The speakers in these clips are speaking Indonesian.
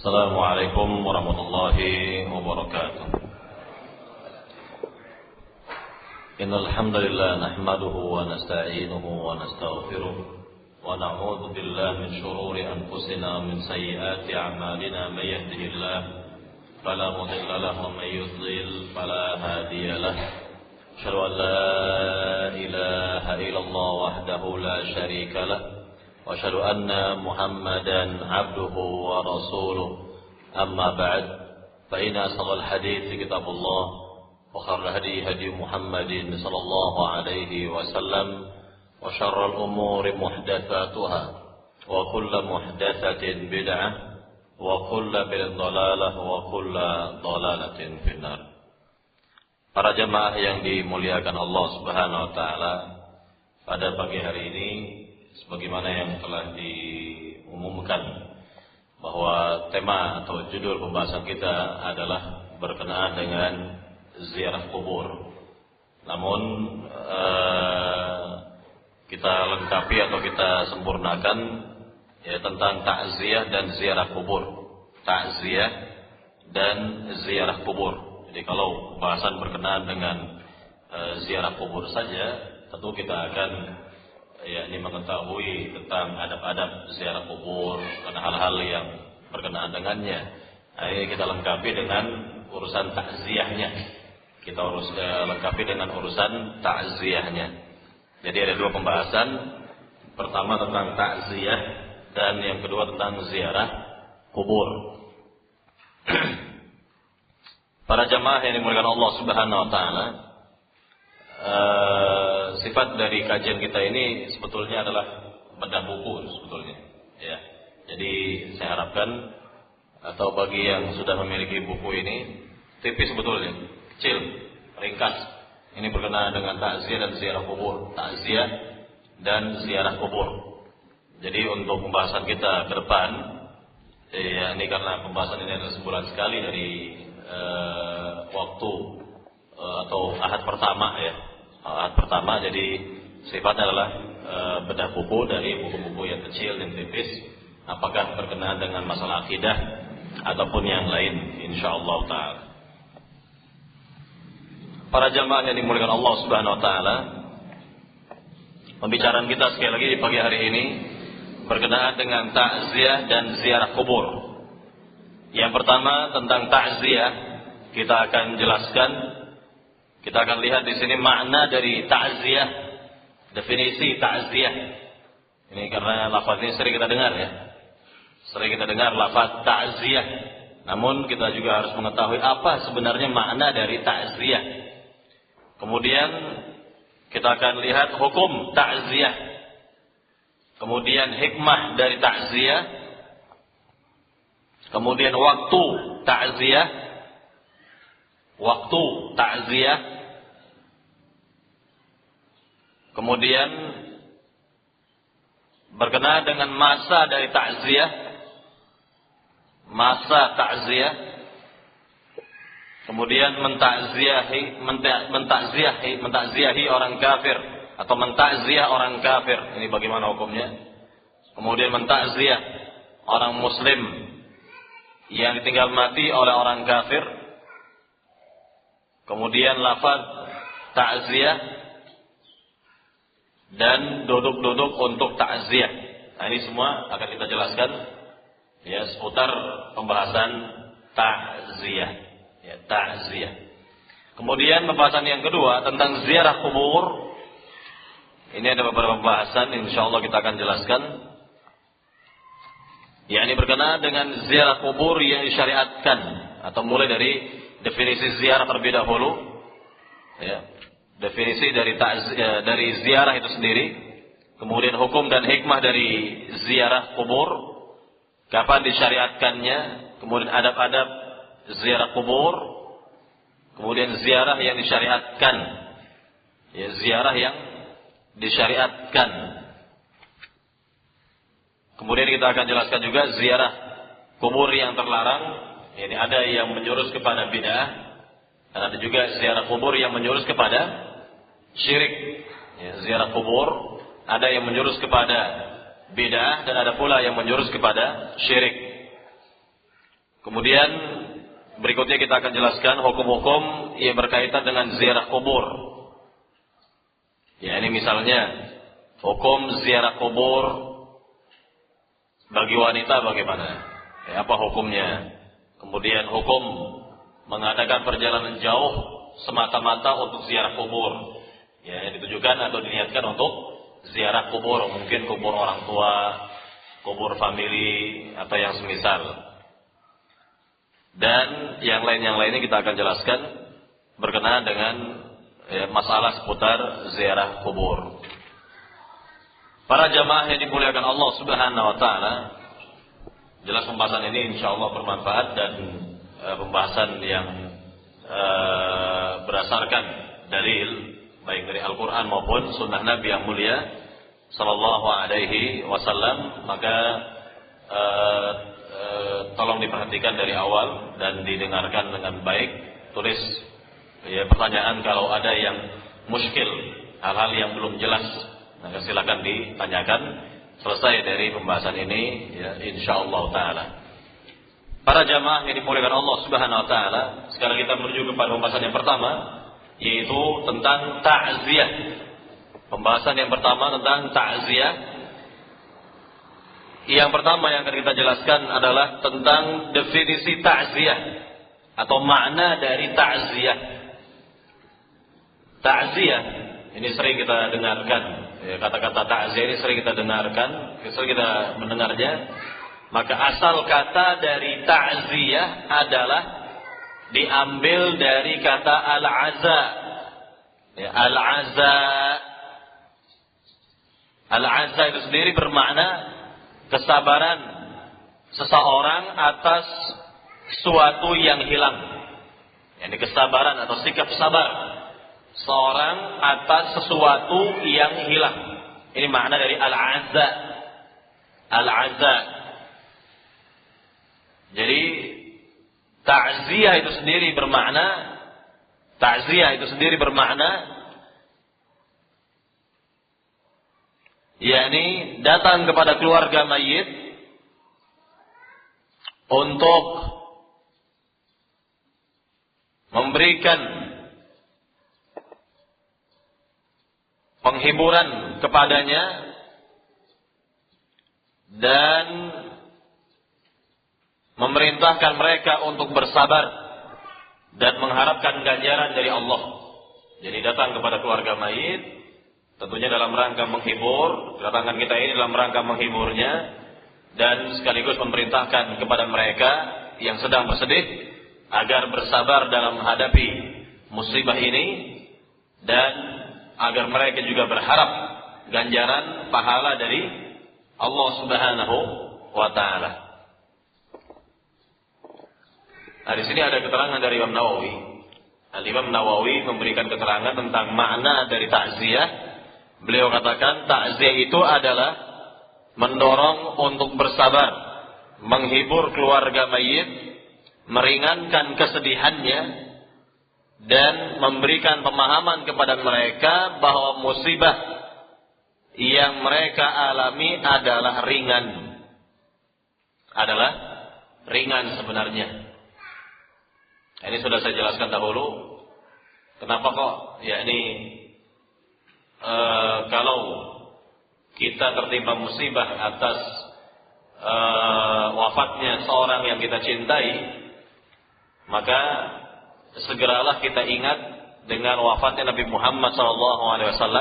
السلام عليكم ورحمة الله وبركاته. إن الحمد لله نحمده ونستعينه ونستغفره ونعوذ بالله من شرور أنفسنا ومن سيئات أعمالنا. من يهده الله فلا مضل له ومن يضلل فلا هادي له. أشهد أن لا إله إلا الله وحده لا شريك له وأشهد أن محمدا عبده ورسوله. أما بعد فإن أصدق الحديث كتاب الله وخير الهدي هدي محمد صلى الله عليه وسلم وشر الأمور محدثاتها وكل محدثة بدعة وكل بدعة ضلالة وكل ضلالة في النار. Para jemaah yang dimuliakan Allah Subhanahu wa taala, pada pagi hari ini sebagaimana yang telah diumumkan bahwa tema atau judul pembahasan kita adalah berkenaan dengan ziarah kubur. Namun kita lengkapi atau kita sempurnakan ya tentang takziah dan ziarah kubur. Takziah dan ziarah kubur. Jadi kalau pembahasan berkenaan dengan ziarah kubur saja, tentu kita akan yakni mengetahui tentang adab-adab ziarah kubur dan hal-hal yang berkenaan dengannya. Nah, ini kita lengkapi dengan urusan takziahnya. Kita lengkapi dengan urusan takziahnya. Jadi ada dua pembahasan. Pertama tentang takziah dan yang kedua tentang ziarah kubur. Para jamaah yang dimuliakan Allah Subhanahu wa taala, sifat dari kajian kita ini sebetulnya adalah bedah buku sebetulnya, ya. Jadi saya harapkan atau bagi yang sudah memiliki buku ini, tipis sebetulnya, kecil, ringkas. Ini berkenaan dengan takziah dan ziarah kubur, takziah dan ziarah kubur. Jadi untuk pembahasan kita ke depan, ya ini karena pembahasan ini adalah sebulan sekali dari waktu atau ahad pertama ya. Ahad pertama, jadi sifatnya adalah bedah buku dari buku-buku yang kecil dan tipis, apakah berkenaan dengan masalah akidah ataupun yang lain, insyaallah taala. Para jamaah yang dimuliakan Allah Subhanahu wa taala, pembicaraan kita sekali lagi di pagi hari ini berkenaan dengan takziah dan ziarah kubur. Yang pertama tentang takziah, kita akan jelaskan. Kita akan lihat di sini makna dari takziah, definisi takziah. Ini karena lafaz ini sering kita dengar ya. Sering kita dengar lafaz takziah. Namun kita juga harus mengetahui apa sebenarnya makna dari takziah. Kemudian kita akan lihat hukum takziah. Kemudian hikmah dari takziah. Kemudian waktu takziah. Waktu takziah. Kemudian berkenaan dengan masa dari takziah. Masa takziah. Kemudian mentakziahi orang kafir atau mentakziah orang kafir. Ini bagaimana hukumnya? Kemudian mentakziah orang muslim yang ditinggal mati oleh orang kafir. Kemudian lafaz takziah dan duduk-duduk untuk takziah. Nah, ini semua akan kita jelaskan ya seputar pembahasan takziah. Ya, takziah. Kemudian pembahasan yang kedua tentang ziarah kubur. Ini ada beberapa pembahasan, insyaallah kita akan jelaskan. Ya, ini berkenaan dengan ziarah kubur yang disyariatkan atau mulai dari definisi ziarah terlebih dahulu. Ya, definisi dari ziarah itu sendiri. Kemudian hukum dan hikmah dari ziarah kubur. Kapan disyariatkannya? Kemudian adab-adab ziarah kubur. Kemudian ziarah yang disyariatkan. Ya, ziarah yang disyariatkan. Kemudian kita akan jelaskan juga ziarah kubur yang terlarang. Ini ada yang menjurus kepada bid'ah dan ada juga ziarah kubur yang menjurus kepada syirik. Ya, ziarah kubur ada yang menjurus kepada bid'ah dan ada pula yang menjurus kepada syirik. Kemudian berikutnya kita akan jelaskan hukum-hukum yang berkaitan dengan ziarah kubur. Ya, ini misalnya hukum ziarah kubur bagi wanita bagaimana? Ya, apa hukumnya? Kemudian hukum mengadakan perjalanan jauh semata-mata untuk ziarah kubur. Ya, yang ditujukan atau diniatkan untuk ziarah kubur, mungkin kubur orang tua, kubur famili atau yang semisal. Dan yang lainnya kita akan jelaskan berkenaan dengan masalah seputar ziarah kubur. Para jamaah yang dimuliakan Allah Subhanahu wa taala, jelas pembahasan ini insyaallah bermanfaat dan pembahasan yang berdasarkan dalil baik dari Al-Qur'an maupun sunnah Nabi yang mulia sallallahu alaihi wasallam, maka tolong diperhatikan dari awal dan didengarkan dengan baik. Tulis ya pertanyaan kalau ada yang muskil, hal-hal yang belum jelas, maka silakan ditanyakan selesai dari pembahasan ini ya insyaallah taala. Para jamaah yang dimuliakan Allah Subhanahu wa taala, sekarang kita menuju kepada pembahasan yang pertama, yaitu tentang ta'ziyah. Pembahasan yang pertama tentang ta'ziyah. Yang pertama yang akan kita jelaskan adalah tentang definisi ta'ziyah atau makna dari ta'ziyah. Ta'ziyah ini sering kita dengarkan, ya, kata-kata ta'ziyah ini sering kita dengarkan, sering kita mendengarnya. Maka asal kata dari ta'ziyah adalah diambil dari kata al-aza. Ya, al-aza. Al-aza itu sendiri bermakna kesabaran seseorang atas sesuatu yang hilang. Yani kesabaran atau sikap sabar seorang atas sesuatu yang hilang. Ini makna dari al-aza. Al-aza. Jadi ta'ziyah itu sendiri bermakna yakni datang kepada keluarga mayit untuk memberikan penghiburan kepadanya dan memerintahkan mereka untuk bersabar dan mengharapkan ganjaran dari Allah. Jadi datang kepada keluarga mayit tentunya dalam rangka menghibur, kedatangan kita ini dalam rangka menghiburnya dan sekaligus memerintahkan kepada mereka yang sedang bersedih agar bersabar dalam menghadapi musibah ini dan agar mereka juga berharap ganjaran pahala dari Allah Subhanahu wa taala. Nah, di sini ada keterangan dari Imam Nawawi. Al-Imam Nawawi memberikan keterangan tentang makna dari ta'ziyah. Beliau katakan ta'ziyah itu adalah mendorong untuk bersabar, menghibur keluarga mayit, meringankan kesedihannya dan memberikan pemahaman kepada mereka bahwa musibah yang mereka alami adalah ringan sebenarnya. Ini sudah saya jelaskan dahulu. Kenapa kok kalau kita tertimpa musibah atas wafatnya seorang yang kita cintai, maka segeralah kita ingat dengan wafatnya Nabi Muhammad SAW.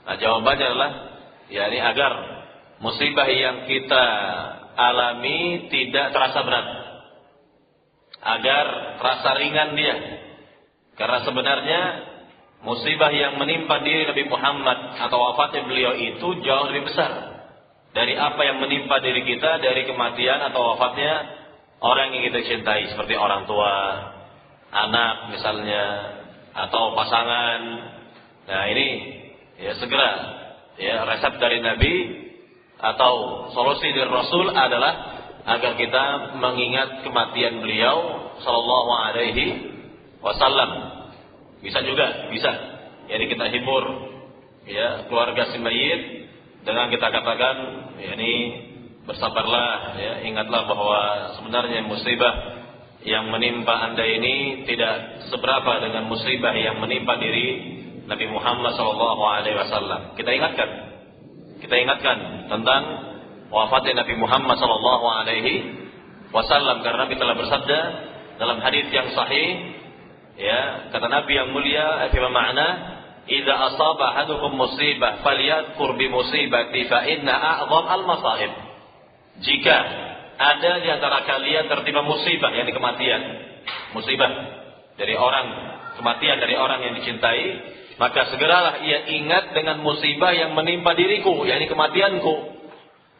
Nah, jawabannya adalah agar musibah yang kita alami tidak terasa berat, agar terasa ringan dia. Karena sebenarnya musibah yang menimpa diri Nabi Muhammad atau wafatnya beliau itu jauh lebih besar dari apa yang menimpa diri kita dari kematian atau wafatnya orang yang kita cintai, seperti orang tua, anak misalnya, atau pasangan. Nah, ini segera resep dari Nabi atau solusi dari Rasul adalah agar kita mengingat kematian beliau sallallahu alaihi wasallam. Bisa. Jadi kita hibur keluarga si mayit dengan kita katakan bersabarlah, ya, ingatlah bahwa sebenarnya musibah yang menimpa Anda ini tidak seberapa dengan musibah yang menimpa diri Nabi Muhammad SAW. Kita ingatkan tentang wafatnya Nabi Muhammad SAW, karena Nabi telah bersabda dalam hadis yang sahih, ya, kata Nabi yang mulia, fi ma'na idza asaba ahadukum musibah falyadhkur bi musibati fa inna a'dham al-masaib. Jika ada di antara kalian tertimpa musibah, yakni kematian, musibah dari orang, kematian dari orang yang dicintai, maka segeralah ia ingat dengan musibah yang menimpa diriku, yakni kematianku.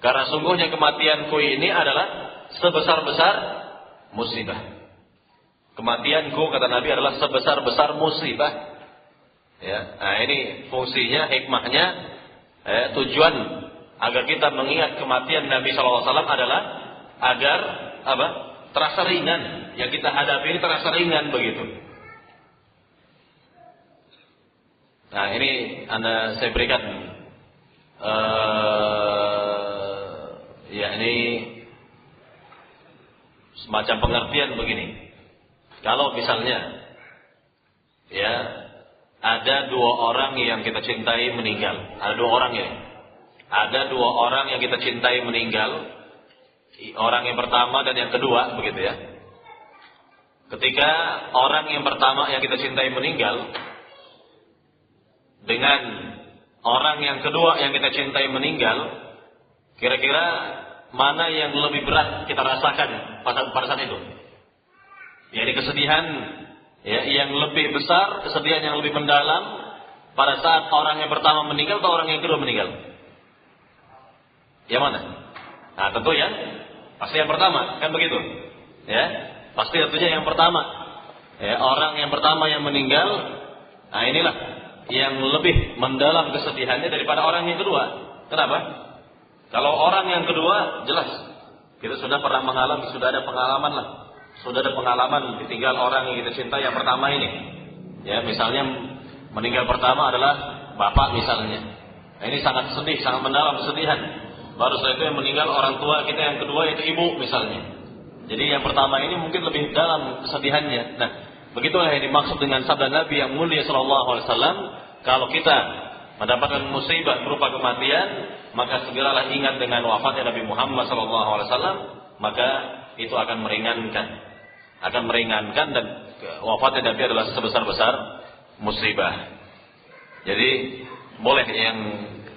Karena sungguhnya kematianku ini adalah sebesar-besar musibah. Kematianku, kata Nabi, adalah sebesar-besar musibah. Ya, nah ini fungsinya, hikmahnya, tujuan agar kita mengingat kematian Nabi SAW adalah agar apa? Terasa ringan. Yang kita hadapi ini terasa ringan begitu. Nah ini saya berikan ini semacam pengertian begini. Kalau misalnya, ya, ada dua orang yang kita cintai meninggal. Ada dua orang ya. Ada dua orang yang kita cintai meninggal. Orang yang pertama dan yang kedua, begitu ya. Ketika orang yang pertama yang kita cintai meninggal, dengan orang yang kedua yang kita cintai meninggal, kira-kira mana yang lebih berat kita rasakan pada saat itu? Jadi kesedihan, ya, yang lebih besar, kesedihan yang lebih mendalam pada saat orang yang pertama meninggal atau orang yang kedua meninggal? Yang mana? Nah tentu ya, pasti yang pertama, kan begitu? Ya, pasti tentunya yang pertama. Ya, orang yang pertama yang meninggal, nah inilah yang lebih mendalam kesedihannya daripada orang yang kedua. Kenapa? Kalau orang yang kedua, jelas kita sudah pernah mengalami, sudah ada pengalaman lah. Sudah ada pengalaman ditinggal orang yang kita cintai yang pertama ini. Ya, misalnya meninggal pertama adalah bapak misalnya. Nah, ini sangat sedih, sangat mendalam kesedihan. Baru setelah itu yang meninggal orang tua kita yang kedua yaitu ibu misalnya. Jadi yang pertama ini mungkin lebih dalam kesedihannya. Nah, begitulah yang dimaksud dengan sabda Nabi yang mulia SAW. Kalau kita mendapatkan musibah berupa kematian, maka segeralah ingat dengan wafatnya Nabi Muhammad SAW. Maka itu akan meringankan dan wafatnya Nabi adalah sebesar-besar musibah. Jadi boleh yang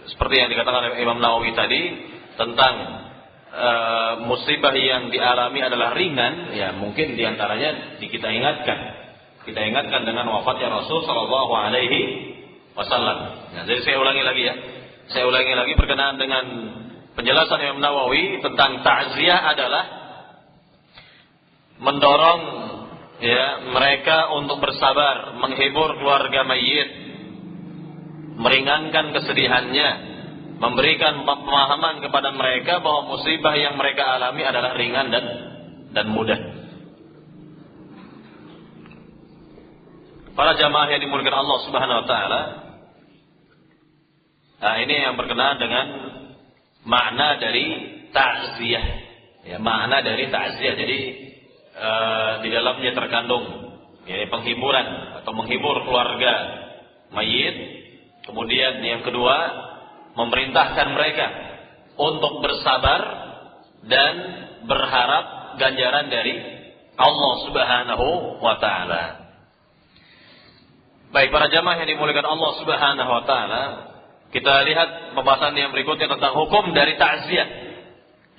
seperti yang dikatakan oleh Imam Nawawi tadi tentang musibah yang dialami adalah ringan, ya mungkin diantaranya kita ingatkan dengan wafatnya Rasul Shallallahu Alaihi Wasallam. Nah, jadi saya ulangi lagi berkenaan dengan penjelasan Imam Nawawi tentang takziah adalah mendorong, ya, mereka untuk bersabar, menghibur keluarga mayit, meringankan kesedihannya, memberikan pemahaman kepada mereka bahwa musibah yang mereka alami adalah ringan dan mudah. Para jamaah yang dimuliakan Allah Subhanahu wa taala, nah ini yang berkenaan dengan makna dari ta'ziyah. Ya, makna dari ta'ziyah. Jadi di dalamnya terkandung, ya, penghiburan atau menghibur keluarga mayit. Kemudian yang kedua, memerintahkan mereka untuk bersabar dan berharap ganjaran dari Allah Subhanahu wa taala. Baik para jamaah yang dimuliakan Allah Subhanahu wa taala, kita lihat pembahasan yang berikutnya tentang hukum dari ta'ziyah.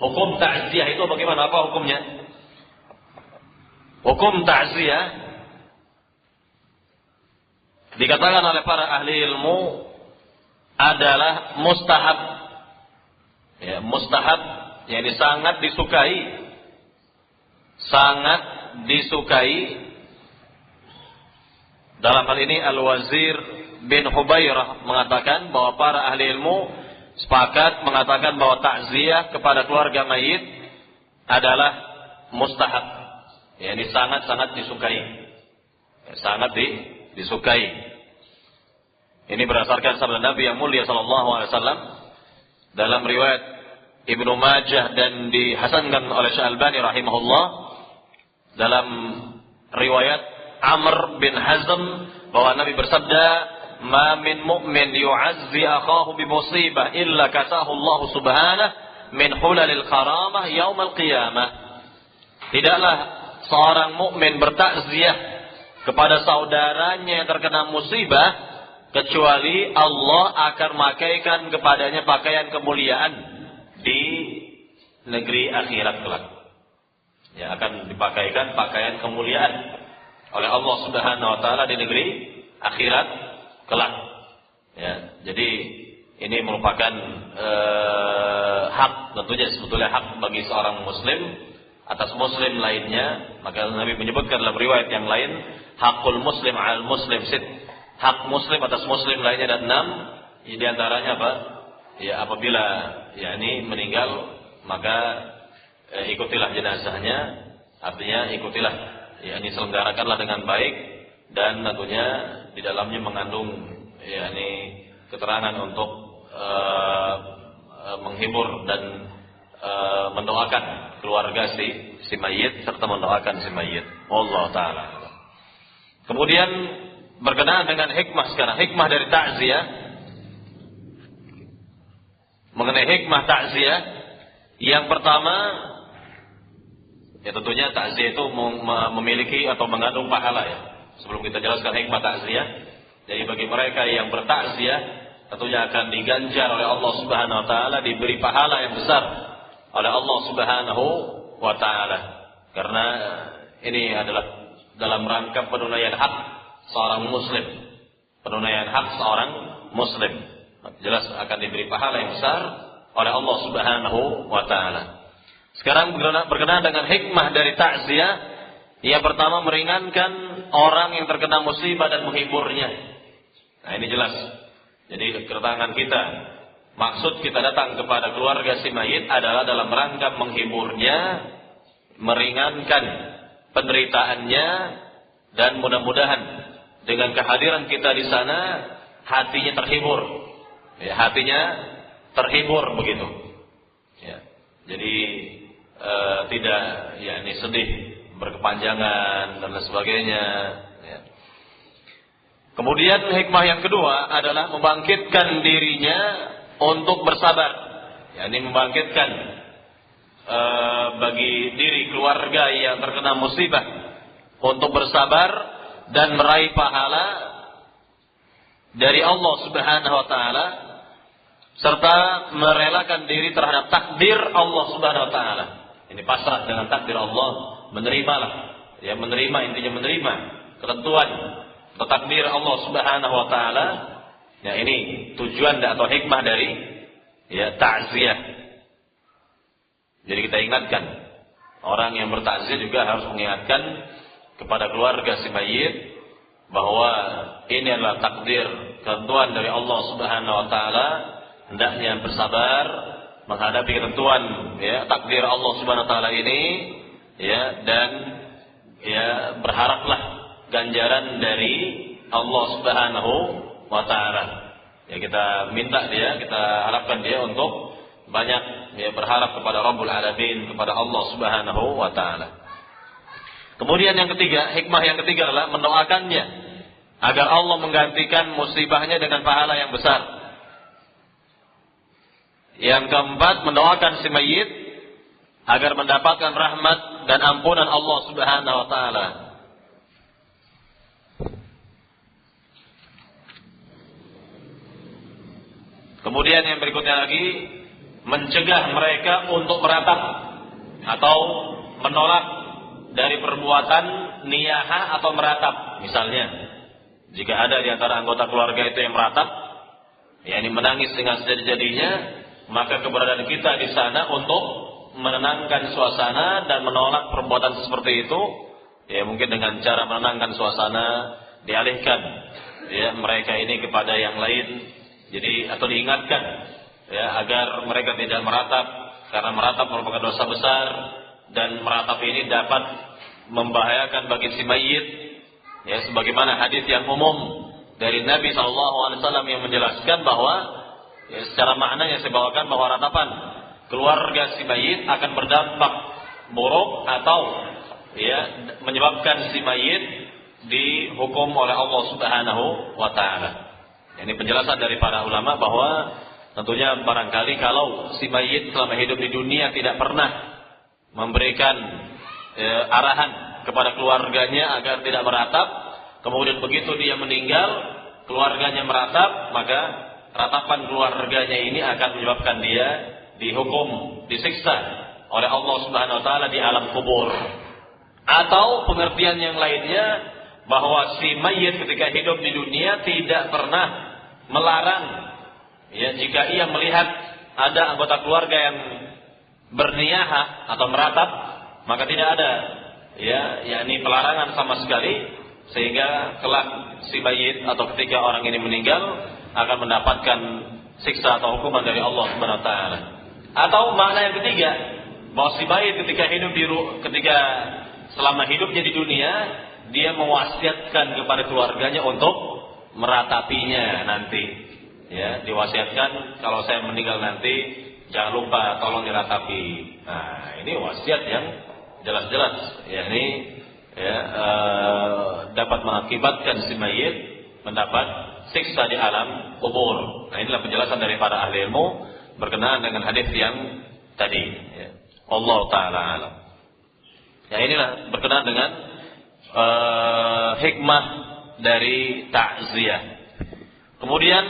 Hukum ta'ziyah itu bagaimana? Apa hukumnya? Hukum ta'ziyah dikatakan oleh para ahli ilmu adalah mustahab. Ya, mustahab, yakni sangat disukai. Dalam hal ini Al-Wazir bin Hubairah mengatakan bahwa para ahli ilmu sepakat mengatakan bahwa takziah kepada keluarga mayit adalah mustahab. Ya, ini sangat-sangat disukai. Ya, sangat disukai. Ini berdasarkan sabda Nabi yang mulia sallallahu alaihi wasallam dalam riwayat Ibnu Majah dan dihasankan oleh Syalbani rahimahullah dalam riwayat Amr bin Hazm bahwa Nabi bersabda, "Ma min mu'min yu'azzi akhahu bi musibah illa kasahu Allah subhanahu min hulalil karamah yaumal qiyamah." Tidaklah seorang mukmin bertakziah kepada saudaranya yang terkena musibah kecuali Allah akan memakaikan kepadanya pakaian kemuliaan di negeri akhirat kelak. Ya, akan dipakaikan pakaian kemuliaan oleh Allah Subhanahu wa taala di negeri akhirat kelak. Ya, jadi ini merupakan hak, tentunya sebetulnya hak bagi seorang muslim atas muslim lainnya. Maka Nabi menyebutkan dalam riwayat yang lain, hakul muslim al muslim sit, hak muslim atas muslim lainnya ada 6. Di antaranya apa? Ya, apabila yakni meninggal maka ikutilah jenazahnya, artinya ikutilah, yakni selenggarakanlah dengan baik, dan tentunya di dalamnya mengandung yakni keterangan untuk menghibur dan mendoakan keluarga si mayit serta mendoakan si mayit. Allah taala. Kemudian berkenaan dengan hikmah sekarang, hikmah dari takziah. Mengenai hikmah takziah, yang pertama, ya tentunya takziah itu memiliki atau mengandung pahala ya. Sebelum kita jelaskan hikmah takziah, jadi bagi mereka yang bertakziah tentunya akan diganjar oleh Allah Subhanahu wa taala, diberi pahala yang besar oleh Allah Subhanahu wa taala. Karena ini adalah dalam rangka penunaian hak seorang muslim. Penunaian hak seorang muslim. Jelas akan diberi pahala yang besar oleh Allah Subhanahu wa taala. Sekarang berkenaan dengan hikmah dari takziah, yang pertama meringankan orang yang terkena musibah dan menghiburnya. Nah, ini jelas. Jadi kedatangan kita, maksud kita datang kepada keluarga si mayit adalah dalam rangka menghiburnya, meringankan penderitaannya, dan mudah-mudahan dengan kehadiran kita di sana hatinya terhibur. Ya, hatinya terhibur begitu. Ya. Jadi tidak yakni sedih berkepanjangan dan lain sebagainya. Ya. Kemudian hikmah yang kedua adalah membangkitkan dirinya untuk bersabar. Yakni membangkitkan bagi diri keluarga yang terkena musibah untuk bersabar dan meraih pahala dari Allah Subhanahu wa taala, serta merelakan diri terhadap takdir Allah Subhanahu wa taala. Ini pasrah dengan takdir Allah, menerimalah. Ya, menerima, intinya menerima ketentuan atau takdir Allah Subhanahu wa taala. Ya, ini tujuan atau hikmah dari ya takziah. Jadi kita ingatkan, orang yang bertakziah juga harus mengingatkan kepada keluarga si mayit bahwa ini adalah takdir, ketentuan dari Allah Subhanahu wa taala. Hendaknya bersabar menghadapi ketentuan ya takdir Allah Subhanahu wa taala ini ya, dan ya berharaplah ganjaran dari Allah Subhanahu wa taala. Ya, kita minta dia, kita harapkan dia untuk banyak ya berharap kepada Rabbul Alamin, kepada Allah Subhanahu wa taala. Kemudian yang ketiga, hikmah yang ketiga adalah mendoakannya agar Allah menggantikan musibahnya dengan pahala yang besar. Yang keempat, mendoakan si mayit agar mendapatkan rahmat dan ampunan Allah Subhanahu wa taala. Kemudian yang berikutnya lagi, mencegah mereka untuk meratap atau menolak dari perbuatan niyahah atau meratap. Misalnya, jika ada di antara anggota keluarga itu yang meratap, yakni menangis dengan sejadi-jadinya, maka keberadaan kita di sana untuk menenangkan suasana dan menolak perbuatan seperti itu, ya mungkin dengan cara menenangkan suasana, dialihkan ya mereka ini kepada yang lain, jadi atau diingatkan ya agar mereka tidak meratap, karena meratap merupakan dosa besar dan meratap ini dapat membahayakan bagi si mayit, ya sebagaimana hadis yang umum dari Nabi SAW yang menjelaskan bahwa ya, secara makna yang saya bawakan bahwa ratapan keluarga si mayit akan berdampak buruk atau menyebabkan si mayit dihukum oleh Allah Subhanahu wa taala. Ini penjelasan dari para ulama bahwa tentunya barangkali kalau si mayit selama hidup di dunia tidak pernah memberikan arahan kepada keluarganya agar tidak meratap, kemudian begitu dia meninggal, keluarganya meratap, maka ratapan keluarganya ini akan menyebabkan dia dihukum, disiksa oleh Allah Subhanahu wa taala di alam kubur. Atau pengertian yang lainnya bahwa si mayit ketika hidup di dunia tidak pernah melarang jika ia melihat ada anggota keluarga yang berniyaha atau meratap, maka tidak ada yakni pelarangan sama sekali, sehingga kelak si mayit atau ketika orang ini meninggal akan mendapatkan siksa atau hukuman dari Allah Subhanahu wa taala. Atau makna yang ketiga, bahwa si mayit ketika selama hidupnya di dunia, dia mewasiatkan kepada keluarganya untuk meratapinya nanti. Diwasiatkan kalau saya meninggal nanti jangan lupa tolong diratapi. Nah, ini wasiat yang jelas-jelas, dapat mengakibatkan si mayit mendapat siksa di alam kubur. Nah, inilah penjelasan dari para ahli ilmu berkenaan dengan hadis yang tadi. Allah taala alam. Inilah berkenaan dengan hikmah dari takziah. Kemudian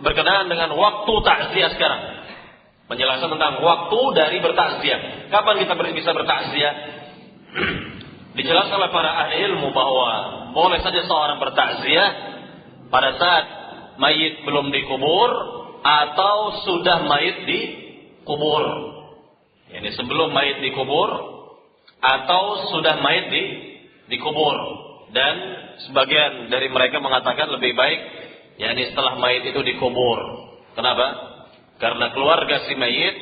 berkenaan dengan waktu takziah sekarang. Penjelasan tentang waktu dari bertakziah. Kapan kita bisa bertakziah? Dijelaskan oleh para ahli ilmu bahwa boleh saja seorang bertakziah pada saat mayit belum dikubur atau sudah mayit dikubur. Ini sebelum mayit dikubur atau sudah mayit dikubur. Dan sebagian dari mereka mengatakan lebih baik setelah mayit itu dikubur. Kenapa? Karena keluarga si mayit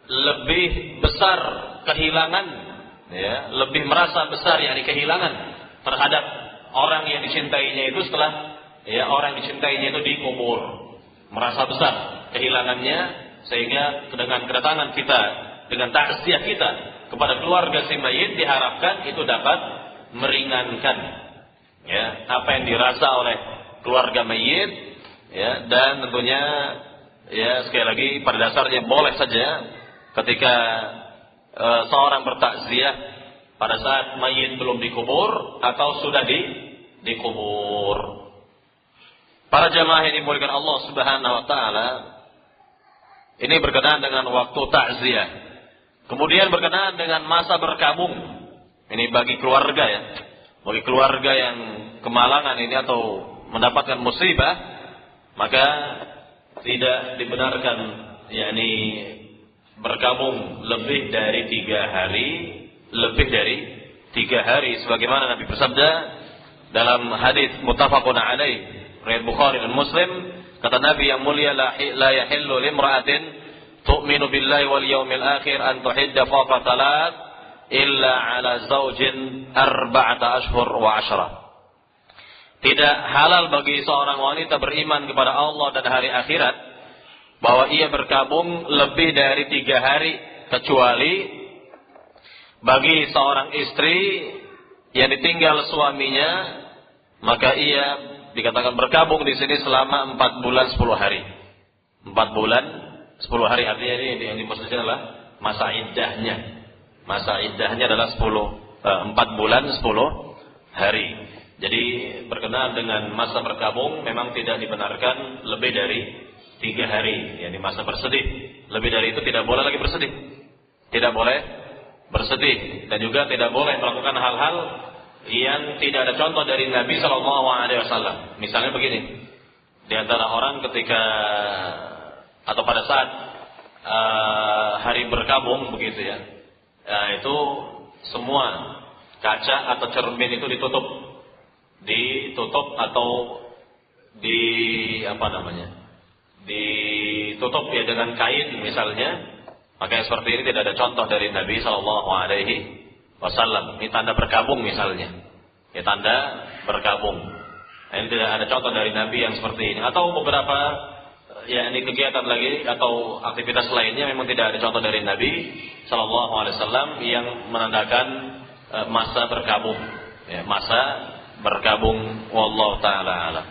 lebih besar kehilangan, lebih merasa besar kehilangan terhadap orang yang dicintainya itu setelah orang yang dicintainya itu dikubur. Merasa besar kehilangannya, sehingga dengan kedatangan kita, dengan takziah kita kepada keluarga si mayit diharapkan itu dapat meringankan apa yang dirasa oleh keluarga mayit, dan tentunya sekali lagi pada dasarnya boleh saja ketika seorang bertakziah pada saat mayit belum dikubur atau sudah dikubur. Para jamaah yang dimuliakan Allah Subhanahu wa taala, ini berkenaan dengan waktu takziah. Kemudian berkenaan dengan masa berkabung. Ini bagi keluarga bagi keluarga yang kemalangan ini atau mendapatkan musibah, maka tidak dibenarkan berkabung lebih dari 3 hari, sebagaimana Nabi bersabda dalam hadis muttafaqun alaih riwayat Bukhari dan Muslim, kata Nabi yang mulia, la yahillu limra'atin tu'minu billahi wal yawmil akhir an tuhidda fawqa thalath illa ala zawjin 4 ashhur wa 10. Tidak halal bagi seorang wanita beriman kepada Allah dan hari akhirat bahwa ia berkabung lebih dari 3 hari, kecuali bagi seorang istri yang ditinggal suaminya, maka ia dikatakan berkabung di sini selama 4 bulan 10 hari. 4 bulan 10 hari artinya ini yang dimaksudkan adalah masa iddahnya. Masa iddahnya adalah 4 bulan 10 hari. Jadi berkenaan dengan masa berkabung memang tidak dibenarkan lebih dari 3 hari, masa bersedih. Lebih dari itu tidak boleh lagi bersedih. Tidak boleh bersedih, dan juga tidak boleh melakukan hal-hal yang tidak ada contoh dari Nabi SAW. Misalnya begini, di antara orang ketika atau pada saat hari berkabung begitu itu semua kaca atau cermin itu ditutup atau ditutup dengan kain misalnya. Maka seperti ini tidak ada contoh dari Nabi SAW. Ini tanda berkabung misalnya, tanda berkabung. Ini tidak ada contoh dari Nabi yang seperti ini. Atau beberapa ya ini kegiatan lagi atau aktivitas lainnya memang tidak ada contoh dari Nabi Shallallahu Alaihi Wasallam yang menandakan masa berkabung, ya, masa berkabung. Wallahu taala alam.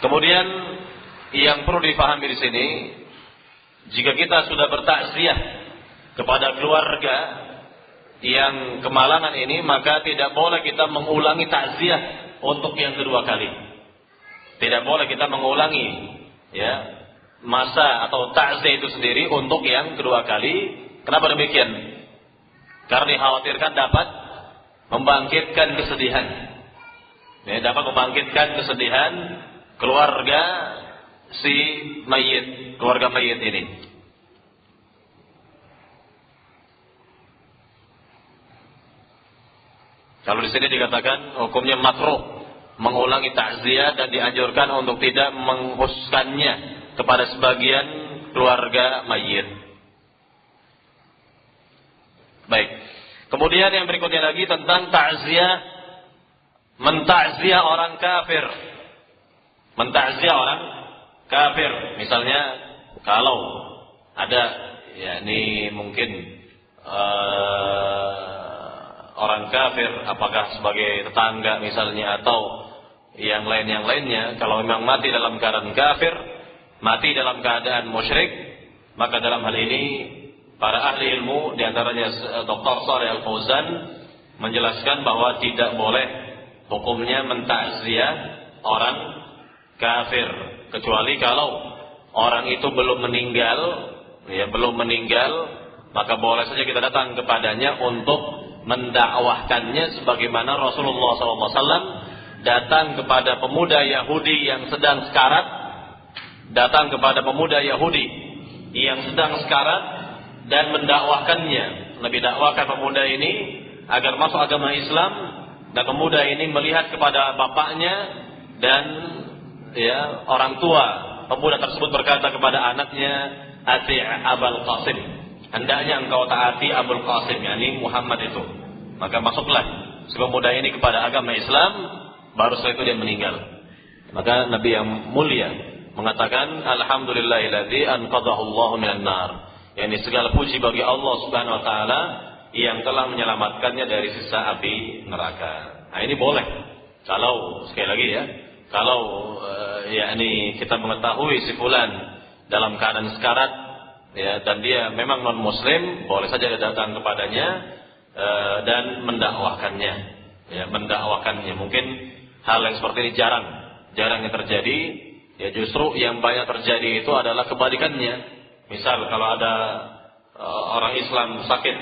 Kemudian yang perlu difahami di sini, jika kita sudah bertakziah kepada keluarga yang kemalangan ini, maka tidak boleh kita mengulangi takziah untuk yang kedua kali. Tidak boleh kita mengulangi, ya, masa atau takziah itu sendiri untuk yang kedua kali. Kenapa demikian? Karena dikhawatirkan dapat membangkitkan kesedihan, ya, dapat membangkitkan kesedihan keluarga si mayit, keluarga mayit ini. Kalau di sini dikatakan hukumnya makruh mengulangi takziah dan dianjurkan untuk tidak menghuskannya kepada sebagian keluarga mayit. Baik. Kemudian yang berikutnya lagi tentang takziah, mentakziah orang kafir. Mentakziah orang kafir. Misalnya kalau ada, ya ini mungkin orang kafir, apakah sebagai tetangga misalnya atau yang lainnya, kalau memang mati dalam keadaan kafir, mati dalam keadaan musyrik, maka dalam hal ini para ahli ilmu, diantaranya Dr. Shalih Al-Fauzan, menjelaskan bahwa tidak boleh hukumnya mentakziah orang kafir, kecuali kalau orang itu belum meninggal, ya belum meninggal, maka boleh saja kita datang kepadanya untuk mendakwahkannya, sebagaimana Rasulullah SAW datang kepada pemuda Yahudi yang sedang sekarat, datang kepada pemuda Yahudi yang sedang sekarat dan mendakwahkannya. Nabi dakwahkan pemuda ini agar masuk agama Islam, dan pemuda ini melihat kepada bapaknya dan, ya, orang tua pemuda tersebut berkata kepada anaknya, "Ati' Abul Qasim, hendaknya engkau taati Abul Qasim, yakni Muhammad itu." Maka masuklah si pemuda ini kepada agama Islam, baru setelah itu dia meninggal. Maka Nabi yang mulia mengatakan, "Alhamdulillahilladzi anqadhahu Allahu minan nar." Yani segala puji bagi Allah Subhanahu wa taala yang telah menyelamatkannya dari siksa api neraka. Nah, ini boleh. Kalau sekali lagi, ya, kalau yakni kita mengetahui si fulan dalam keadaan sekarat, ya, dan dia memang non muslim, boleh saja datang kepadanya dan mendakwahkannya, ya, mendakwahkannya. Mungkin hal yang seperti ini jarang yang terjadi, ya, justru yang banyak terjadi itu adalah kebalikannya. Misal kalau ada orang Islam sakit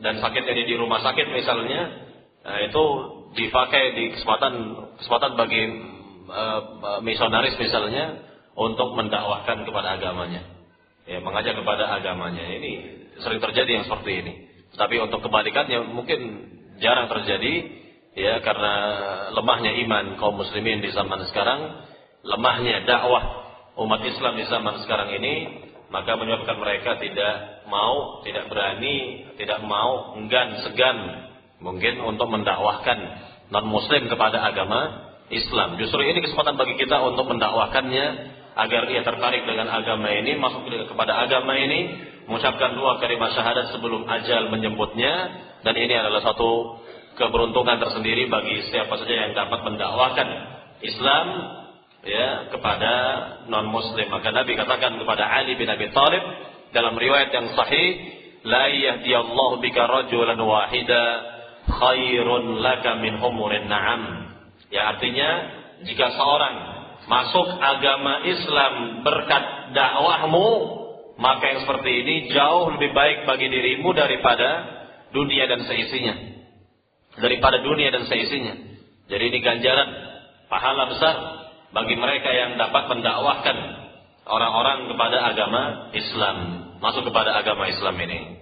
dan sakitnya di rumah sakit misalnya, itu dipakai di kesempatan bagi misionaris misalnya untuk mendakwahkan kepada agamanya, ya, mengajak kepada agamanya. Ini sering terjadi yang seperti ini. Tapi untuk kebalikannya mungkin jarang terjadi, ya, karena lemahnya iman kaum muslimin di zaman sekarang, lemahnya dakwah umat Islam di zaman sekarang ini, maka menyebabkan mereka tidak mau, tidak berani, tidak mau, segan mungkin untuk mendakwahkan non muslim kepada agama Islam. Justru ini kesempatan bagi kita untuk mendakwahkannya agar ia tertarik dengan agama ini, masuk kepada agama ini, mengucapkan dua kalimat syahadat sebelum ajal menjemputnya. Dan ini adalah satu keberuntungan tersendiri bagi siapa saja yang dapat mendakwahkan Islam, ya, kepada non muslim. Maka Nabi katakan kepada Ali bin Abi Thalib dalam riwayat yang sahih, "La yahdiyallahu bika rajulan wahida khairun laka min humurin na'am." Ya, artinya jika seorang masuk agama Islam berkat dakwahmu, maka yang seperti ini jauh lebih baik bagi dirimu daripada dunia dan seisinya. Jadi ini ganjaran, pahala besar bagi mereka yang dapat mendakwahkan orang-orang kepada agama Islam, masuk kepada agama Islam ini.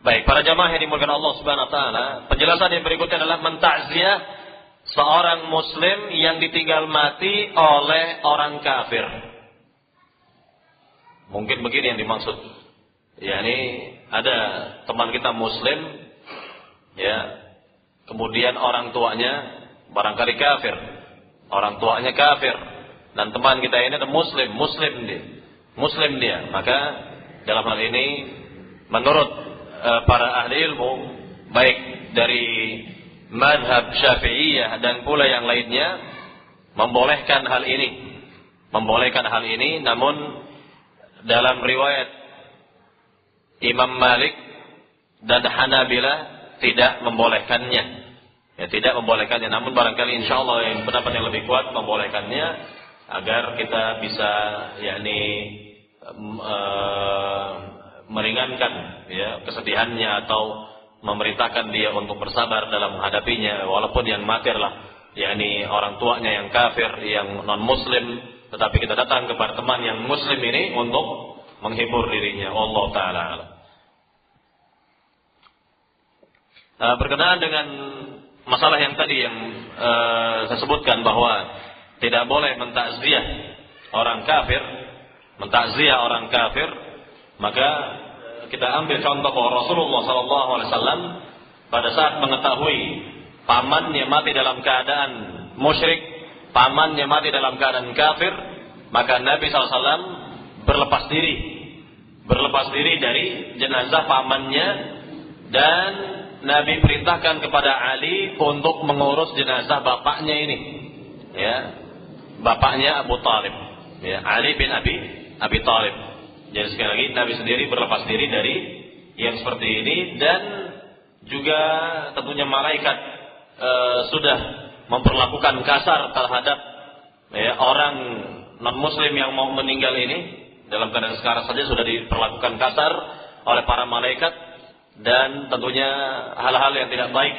Baik, para jamaah yang dimuliakan Allah Subhanahu wa taala, penjelasan yang berikutnya adalah mentakziah seorang muslim yang ditinggal mati oleh orang kafir. Mungkin begini yang dimaksud. Ya, ini ada teman kita muslim, ya, kemudian orang tuanya barangkali kafir. Orang tuanya kafir, dan teman kita ini adalah muslim dia, maka dalam hal ini menurut para ahli ilmu baik dari mazhab Syafi'iyah dan pula yang lainnya membolehkan hal ini, namun dalam riwayat Imam Malik dan Hanabilah tidak membolehkannya. Ya, tidak membolehkannya, namun barangkali insyaallah yang pendapat yang lebih kuat membolehkannya agar kita bisa meringankan ya kesedihannya atau memerintahkan dia untuk bersabar dalam menghadapinya, walaupun yang mati adalah orang tuanya yang kafir, yang non muslim, tetapi kita datang kepada teman yang muslim ini untuk menghibur dirinya. Wallahu taala alam. Berkenaan dengan masalah yang tadi yang saya sebutkan bahwa tidak boleh mentakziah orang kafir, maka kita ambil contoh bahwa Rasulullah SAW pada saat mengetahui pamannya mati dalam keadaan musyrik, pamannya mati dalam keadaan kafir, maka Nabi SAW berlepas diri dari jenazah pamannya, dan Nabi perintahkan kepada Ali untuk mengurus jenazah bapaknya ini, ya, bapaknya Abu Talib, ya, Ali bin Abi Talib. Jadi sekali lagi Nabi sendiri berlepas diri dari yang seperti ini, dan juga tentunya malaikat sudah memperlakukan kasar terhadap orang non muslim yang mau meninggal ini. Dalam keadaan sekarang saja sudah diperlakukan kasar oleh para malaikat, dan tentunya hal-hal yang tidak baik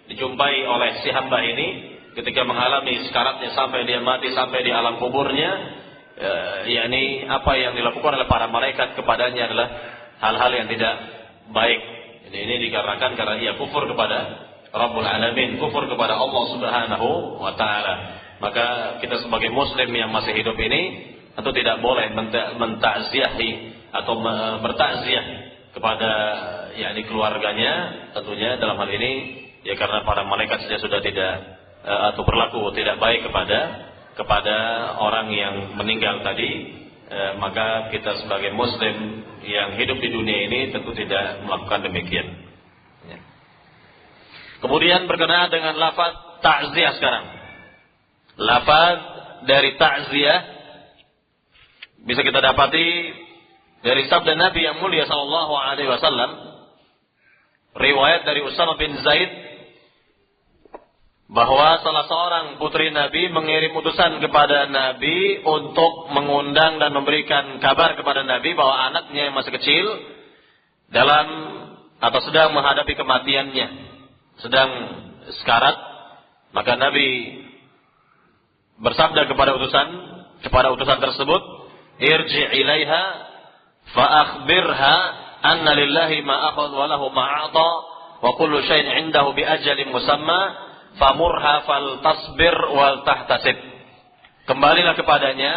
dijumpai oleh si hamba ini ketika mengalami sekaratnya sampai dia mati, sampai di alam kuburnya. Yakni apa yang dilakukan oleh para malaikat kepadanya adalah hal-hal yang tidak baik. Ini dikarenakan karena ia kufur kepada Rabbul Alamin, kufur kepada Allah Subhanahu wa taala. Maka kita sebagai muslim yang masih hidup ini tentu tidak boleh mentakziahi atau bertakziah kepada keluarganya, tentunya dalam hal ini ya karena para malaikat saja sudah tidak atau berlaku tidak baik kepada orang yang meninggal tadi. Maka kita sebagai muslim yang hidup di dunia ini tentu tidak melakukan demikian. Kemudian berkenaan dengan lafaz ta'ziyah sekarang. Lafaz dari ta'ziyah bisa kita dapati dari sabda Nabi yang mulia sallallahu alaihi wasallam, riwayat dari Usamah bin Zaid, bahwa salah seorang putri Nabi mengirim utusan kepada Nabi untuk mengundang dan memberikan kabar kepada Nabi bahwa anaknya yang masih kecil dalam atau sedang menghadapi kematiannya, sedang sekarat. Maka Nabi bersabda kepada utusan tersebut, irji ilaiha fa akhbirha anna lillahi ma akhadha wa lahu ma a'ta wa kullu shay'in 'indahu bi ajalin musamma famurha fal tasbir wal tahtasib. Kembalilah kepadanya,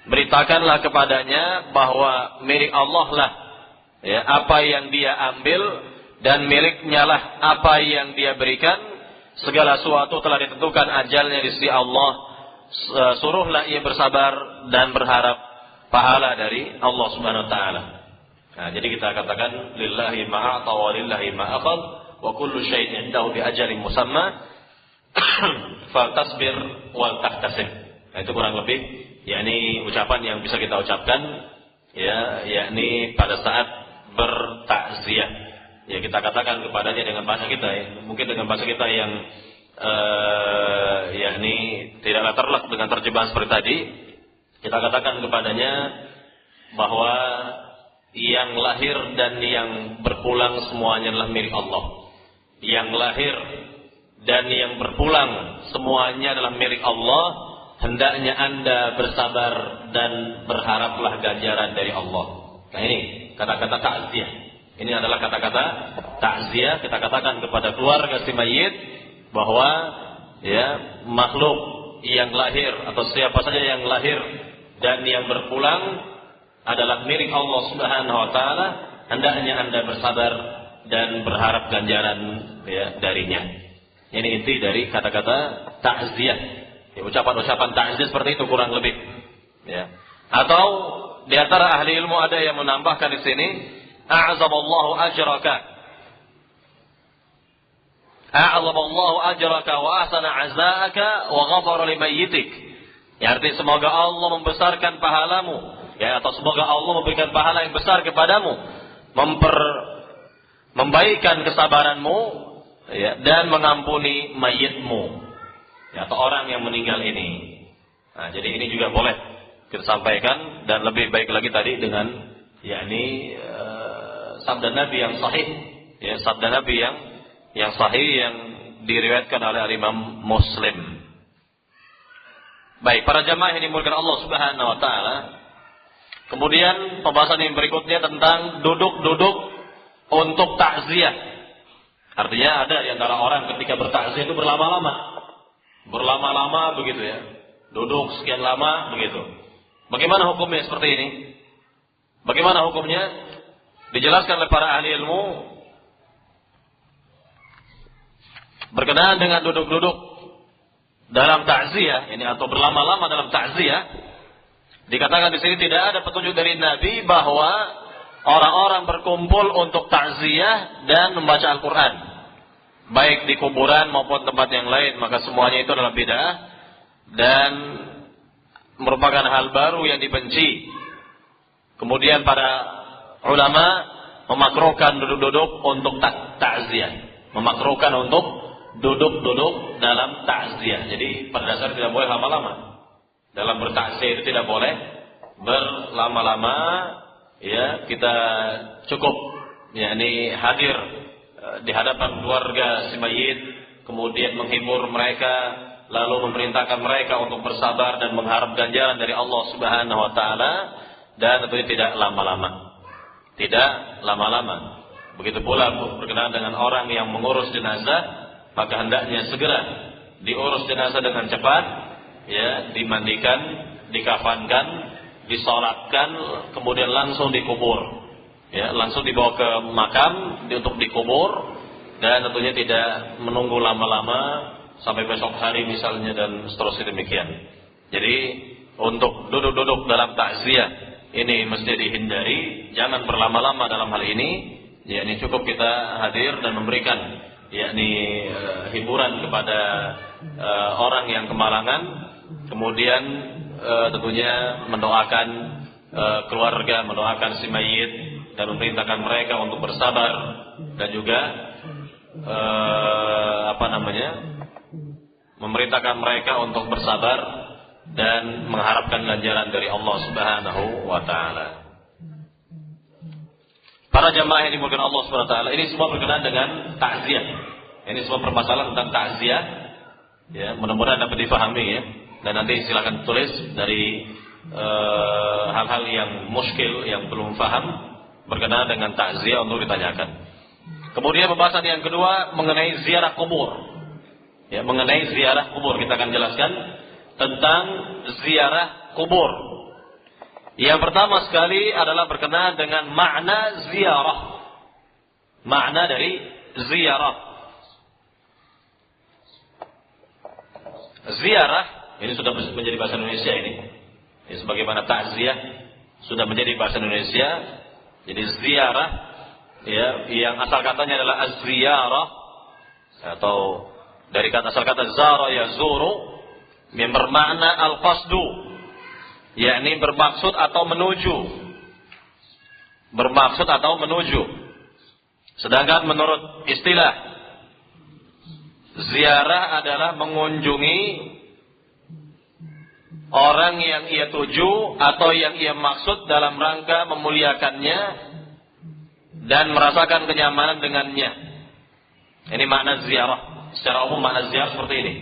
beritakanlah kepadanya bahwa milik Allah lah ya apa yang dia ambil, dan miliknya lah apa yang dia berikan. Segala sesuatu telah ditentukan ajalnya di sisi Allah. Suruhlah ia bersabar dan berharap pahala dari Allah Subhanahu wa taala. Nah, jadi kita katakan lillahi ma a'ta wa lillahi ma akhad wa kullu syai'in 'indahu bi ajalin musamma fal tasbir wal tahtasib. Nah, itu kurang lebih yakni ucapan yang bisa kita ucapkan ya, yakni pada saat bertakziah. Ya, kita katakan kepadanya dengan bahasa kita ya. Mungkin dengan bahasa kita yang yakni tidaklah terlek dengan terjemahan seperti tadi. Kita katakan kepadanya bahwa yang lahir dan yang berpulang semuanya adalah milik Allah. Yang lahir dan yang berpulang semuanya adalah milik Allah. Hendaknya Anda bersabar dan berharaplah ganjaran dari Allah. Nah, ini kata-kata takziah. Ini adalah kata-kata takziah. Kita katakan kepada keluarga si mayit bahwa ya makhluk yang lahir atau siapa saja yang lahir dan yang berpulang adalah milik Allah Subhanahu wa taala. Hendaknya Anda bersabar dan berharap ganjaran ya darinya. Ini inti dari kata-kata takziah. Ya, ucapan-ucapan takziah seperti itu kurang lebih. Ya. Atau di antara ahli ilmu ada yang menambahkan di sini, a'zamallahu ajraka. A'zamallahu ajraka wa ahsana 'azaaka wa ghafara limayyitik. Ya, artinya semoga Allah membesarkan pahalamu, ya, atau semoga Allah memberikan pahala yang besar kepadamu, membaikkan kesabaranmu, ya, dan mengampuni mayitmu, ya, atau orang yang meninggal ini. Nah, jadi ini juga boleh kita sampaikan, dan lebih baik lagi tadi dengan yakni sabda Nabi yang sahih, ya, sabda Nabi yang sahih yang diriwayatkan oleh Imam Muslim. Baik, para jamaah yang dimuliakan Allah Subhanahu wa taala. Kemudian pembahasan yang berikutnya tentang duduk-duduk untuk takziah. Artinya ada di antara orang ketika bertakziah itu berlama-lama. Berlama-lama begitu ya. Duduk sekian lama begitu. Bagaimana hukumnya seperti ini? Bagaimana hukumnya? Dijelaskan oleh para ahli ilmu berkenaan dengan duduk-duduk dalam takziah ini atau berlama-lama dalam takziah. Dikatakan di sini tidak ada petunjuk dari Nabi bahwa orang-orang berkumpul untuk takziah dan membaca Al-Quran, baik di kuburan maupun tempat yang lain, maka semuanya itu adalah bid'ah dan merupakan hal baru yang dibenci. Kemudian para ulama memakruhkan duduk-duduk untuk takziah, memakruhkan untuk duduk-duduk dalam takziah. Jadi pada dasarnya tidak boleh lama-lama dalam bertakziah, itu tidak boleh berlama-lama. Ya, kita cukup yakni hadir di hadapan keluarga si mayit, kemudian menghibur mereka, lalu memerintahkan mereka untuk bersabar dan mengharap ganjaran dari Allah Subhanahu wa taala, dan tentunya tidak lama-lama. Tidak lama-lama. Begitu pula berkenaan dengan orang yang mengurus jenazah, maka hendaknya segera diurus jenazah dengan cepat, ya, dimandikan, dikafankan, disolatkan, kemudian langsung dikubur, ya, langsung dibawa ke makam untuk dikubur, dan tentunya tidak menunggu lama-lama sampai besok hari misalnya dan seterusnya demikian. Jadi untuk duduk-duduk dalam takziah ini mesti dihindari, jangan berlama-lama dalam hal ini. Ya, ini cukup kita hadir dan memberikan yakni hiburan kepada orang yang kemalangan, kemudian tentunya mendoakan keluarga, mendoakan si mayit, dan memerintahkan mereka untuk bersabar, dan juga memerintahkan mereka untuk bersabar dan mengharapkan ganjaran dari Allah Subhanahu wa taala. Para jamaah yang dimuliakan Allah Subhanahu wa taala, ini semua berkenaan dengan takziah. Ini semua permasalahan tentang takziah. Ya, mudah-mudahan dapat difahami ya. Dan nanti silakan tulis dari hal-hal yang muskil, yang belum paham berkenaan dengan takziah untuk ditanyakan. Kemudian pembahasan yang kedua mengenai ziarah kubur. Ya, mengenai ziarah kubur kita akan jelaskan tentang ziarah kubur. Yang pertama sekali adalah berkenaan dengan makna ziarah. Makna dari ziarah. Ziarah ini sudah menjadi bahasa Indonesia ini. Ya, sebagaimana takziah sudah menjadi bahasa Indonesia. Jadi ziarah, ya, yang asal katanya adalah az-ziyarah, atau dari kata asal kata zara yazuru, yang bermakna al-qasdu, yakni bermaksud atau menuju. Bermaksud atau menuju. Sedangkan menurut istilah, ziarah adalah mengunjungi orang yang ia tuju atau yang ia maksud dalam rangka memuliakannya dan merasakan kenyamanan dengannya. Ini makna ziarah. Secara umum makna ziarah seperti ini.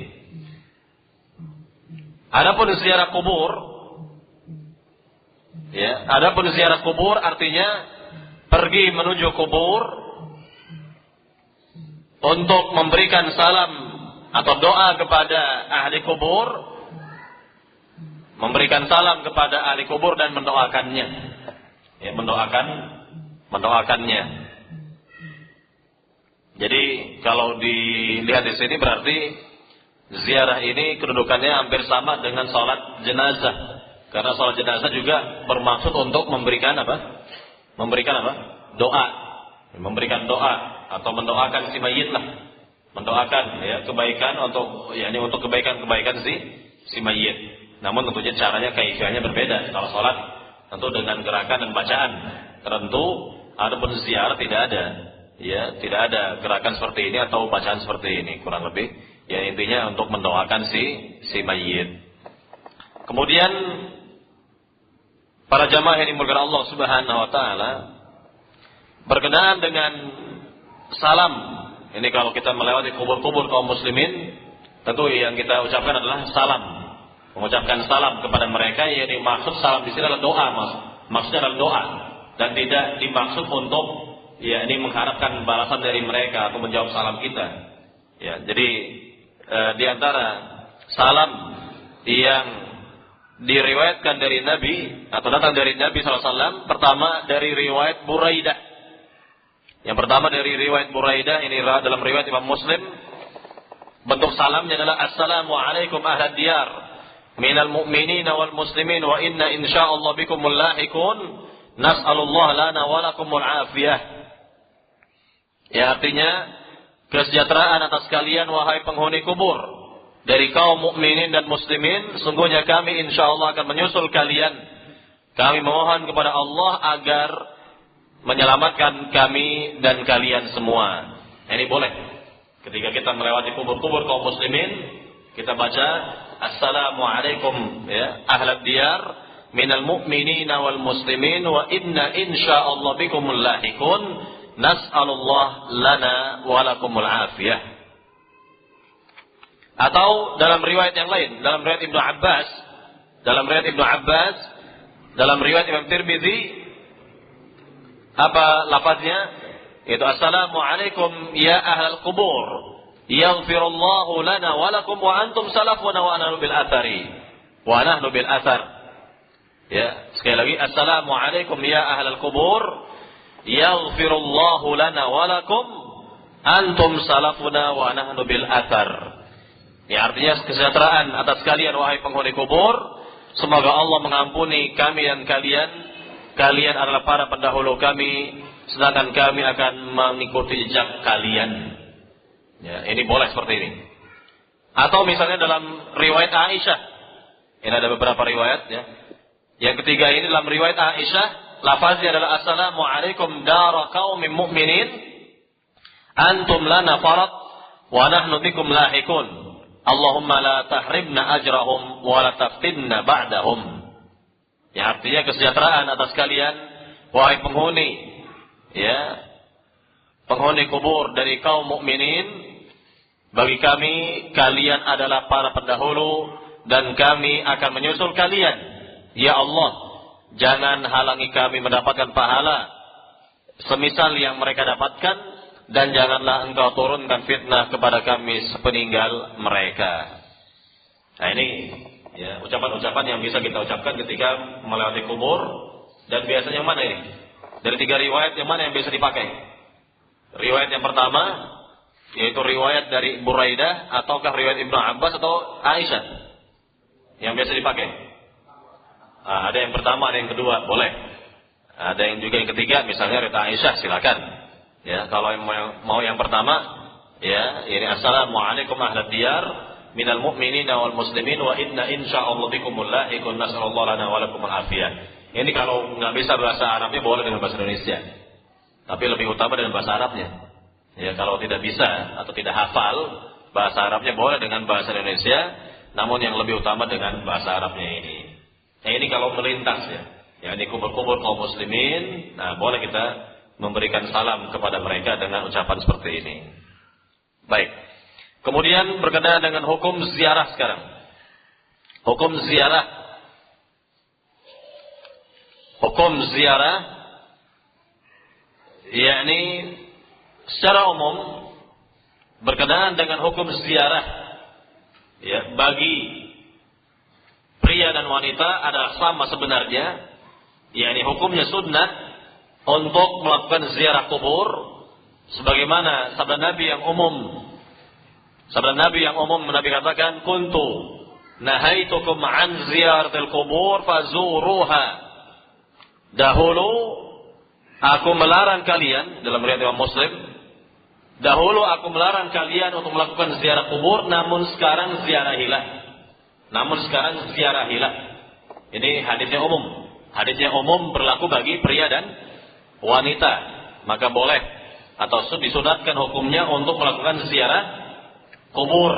Adapun ziarah kubur, ya, adapun ziarah kubur artinya pergi menuju kubur untuk memberikan salam atau doa kepada ahli kubur, memberikan salam kepada ahli kubur dan mendoakannya. Ya, mendoakannya. Jadi kalau dilihat di sini berarti ziarah ini kedudukannya hampir sama dengan sholat jenazah. Karena sholat jenazah juga bermaksud untuk memberikan apa? Memberikan apa? Doa. Memberikan doa atau mendoakan si mayit lah. Mendoakan ya kebaikan untuk untuk kebaikan-kebaikan si mayit. Namun tentunya caranya kaifiahnya berbeda. Kalau sholat tentu dengan gerakan dan bacaan tertentu, adapun ziarah tidak ada. Ya, tidak ada gerakan seperti ini atau bacaan seperti ini, kurang lebih. Ya intinya untuk mendoakan si mayit. Kemudian para jamaah yang dimulakan Allah Subhanahu wa taala berkenaan dengan salam. Ini kalau kita melewati kubur-kubur kaum muslimin, tentu yang kita ucapkan adalah salam. Mengucapkan salam kepada mereka, yang dimaksud salam di sini adalah doa, maksudnya adalah doa dan tidak dimaksud untuk ini mengharapkan balasan dari mereka atau menjawab salam kita. Ya, jadi di antara salam yang diriwayatkan dari Nabi atau datang dari Nabi SAW, pertama dari riwayat Buraidah. Yang pertama dari riwayat Buraidah, ini dalam riwayat Imam Muslim, bentuk salamnya adalah Assalamualaikum ahlad diyar minal mu'minina wal muslimin wa inna insyaallah bikumul lahiqun nas'alullah lana wa lakumul afiyah. Ya, artinya kesejahteraan atas kalian wahai penghuni kubur dari kaum mukminin dan muslimin, sungguhnya kami insyaallah akan menyusul kalian. Kami memohon kepada Allah agar menyelamatkan kami dan kalian semua. Ini boleh. Ketika kita melewati kubur-kubur kaum muslimin, kita baca Assalamualaikum ya ahlad diyar minal mu'minina wal muslimin wa inna insyaallah bikumul lahiqun nas'alullah lana wa lakumul afiyah. Atau dalam riwayat yang lain, dalam riwayat Ibnu Abbas, dalam riwayat Imam Tirmidzi, apa lafaznya? Itu Assalamualaikum ya ahlal kubur yaghfirullahu lana wa lakum wa antum salafuna wa nahnu bil athari wa nahnu bil athar. Ya, sekali lagi Assalamualaikum ya ahlal kubur yaghfirullahu lana wa lakum antum salafuna wa nahnu bil athar. Ya, artinya kesejahteraan atas kalian wahai penghuni kubur, semoga Allah mengampuni kami dan kalian. Kalian adalah para pendahulu kami, sedangkan kami akan mengikuti jejak kalian. Ya, ini boleh seperti ini. Atau misalnya dalam riwayat Aisyah, ini ada beberapa riwayat ya. Yang ketiga ini dalam riwayat Aisyah, lafaznya adalah Assalamualaikum dara qaumin mu'minin antum lana farat wa nahnu bikum lahiqun. Allahumma la tahrimna ajrahum wa la taftinna ba'dahum. Ya, artinya kesejahteraan atas kalian wahai penghuni kubur dari kaum mukminin. Bagi kami kalian adalah para pendahulu dan kami akan menyusul kalian. Ya Allah, jangan halangi kami mendapatkan pahala semisal yang mereka dapatkan, dan janganlah engkau turunkan fitnah kepada kami sepeninggal mereka. Nah, ini ya, ucapan-ucapan yang bisa kita ucapkan ketika melewati kubur. Dan biasanya yang mana ini? Dari tiga riwayat yang mana yang bisa dipakai? Riwayat yang pertama, yaitu riwayat dari Buraidah, ataukah riwayat Ibnu Abbas atau Aisyah yang biasa dipakai? Ada yang pertama, ada yang kedua, boleh. Ada yang juga yang ketiga, misalnya riwayat Aisyah, silakan. Ya, kalau yang mau yang pertama, ya, ini Assalamualaikum ahlad diyar minal mu'minina wal muslimin wa inna insyaallah bikumul lahiqun nas'alullah lana wa lakumul afiyah. Ini kalau nggak bisa bahasa Arabnya boleh dengan bahasa Indonesia, tapi lebih utama dengan bahasa Arabnya. Ya, kalau tidak bisa atau tidak hafal bahasa Arabnya boleh dengan bahasa Indonesia, namun yang lebih utama dengan bahasa Arabnya ini. Nah, ini kalau melintas ya ini kubur-kubur kaum muslimin, nah boleh kita memberikan salam kepada mereka dengan ucapan seperti ini. Baik. Kemudian berkenaan dengan hukum ziarah sekarang. Hukum ziarah. Hukum ziarah, yakni secara umum berkenaan dengan hukum ziarah, ya, bagi pria dan wanita adalah sama sebenarnya, yakni hukumnya sunnah untuk melakukan ziarah kubur, sebagaimana sabda Nabi yang umum. Sabda Nabi yang umum, Nabi katakan, kuntu nahaitukum an ziyaratil qubur fazuruha. Dahulu aku melarang kalian, dalam riwayat Imam Muslim, dahulu aku melarang kalian untuk melakukan ziarah kubur, namun sekarang ziarahilah. Ini hadisnya umum. Hadisnya umum berlaku bagi pria dan wanita. Maka boleh atau disunatkan hukumnya untuk melakukan ziarah kubur.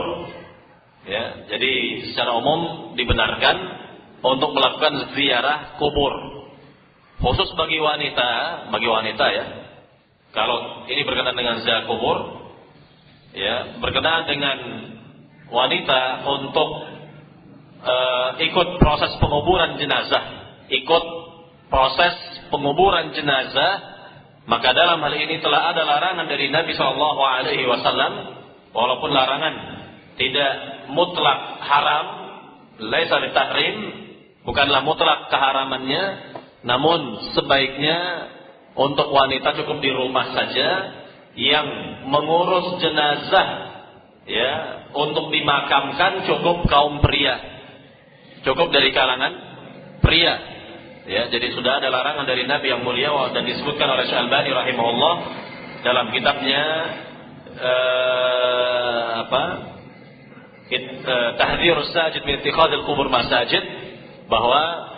Ya, jadi secara umum dibenarkan untuk melakukan ziarah kubur. Khusus bagi wanita ya. Kalau ini berkenaan dengan ziarah kubur, ya, berkenaan dengan wanita untuk ikut proses penguburan jenazah, maka dalam hal ini telah ada larangan dari Nabi SAW, walaupun larangan tidak mutlak haram, laisa litahrim, bukanlah mutlak keharamannya, namun sebaiknya untuk wanita cukup di rumah saja, yang mengurus jenazah ya untuk dimakamkan cukup kaum pria. Cukup dari kalangan pria. Ya, jadi sudah ada larangan dari Nabi yang mulia dan disebutkan oleh Syekh Al-Albani rahimahullah dalam kitabnya Tahdhirus Sajid min Ittikhadil Qubur Masajid, bahwa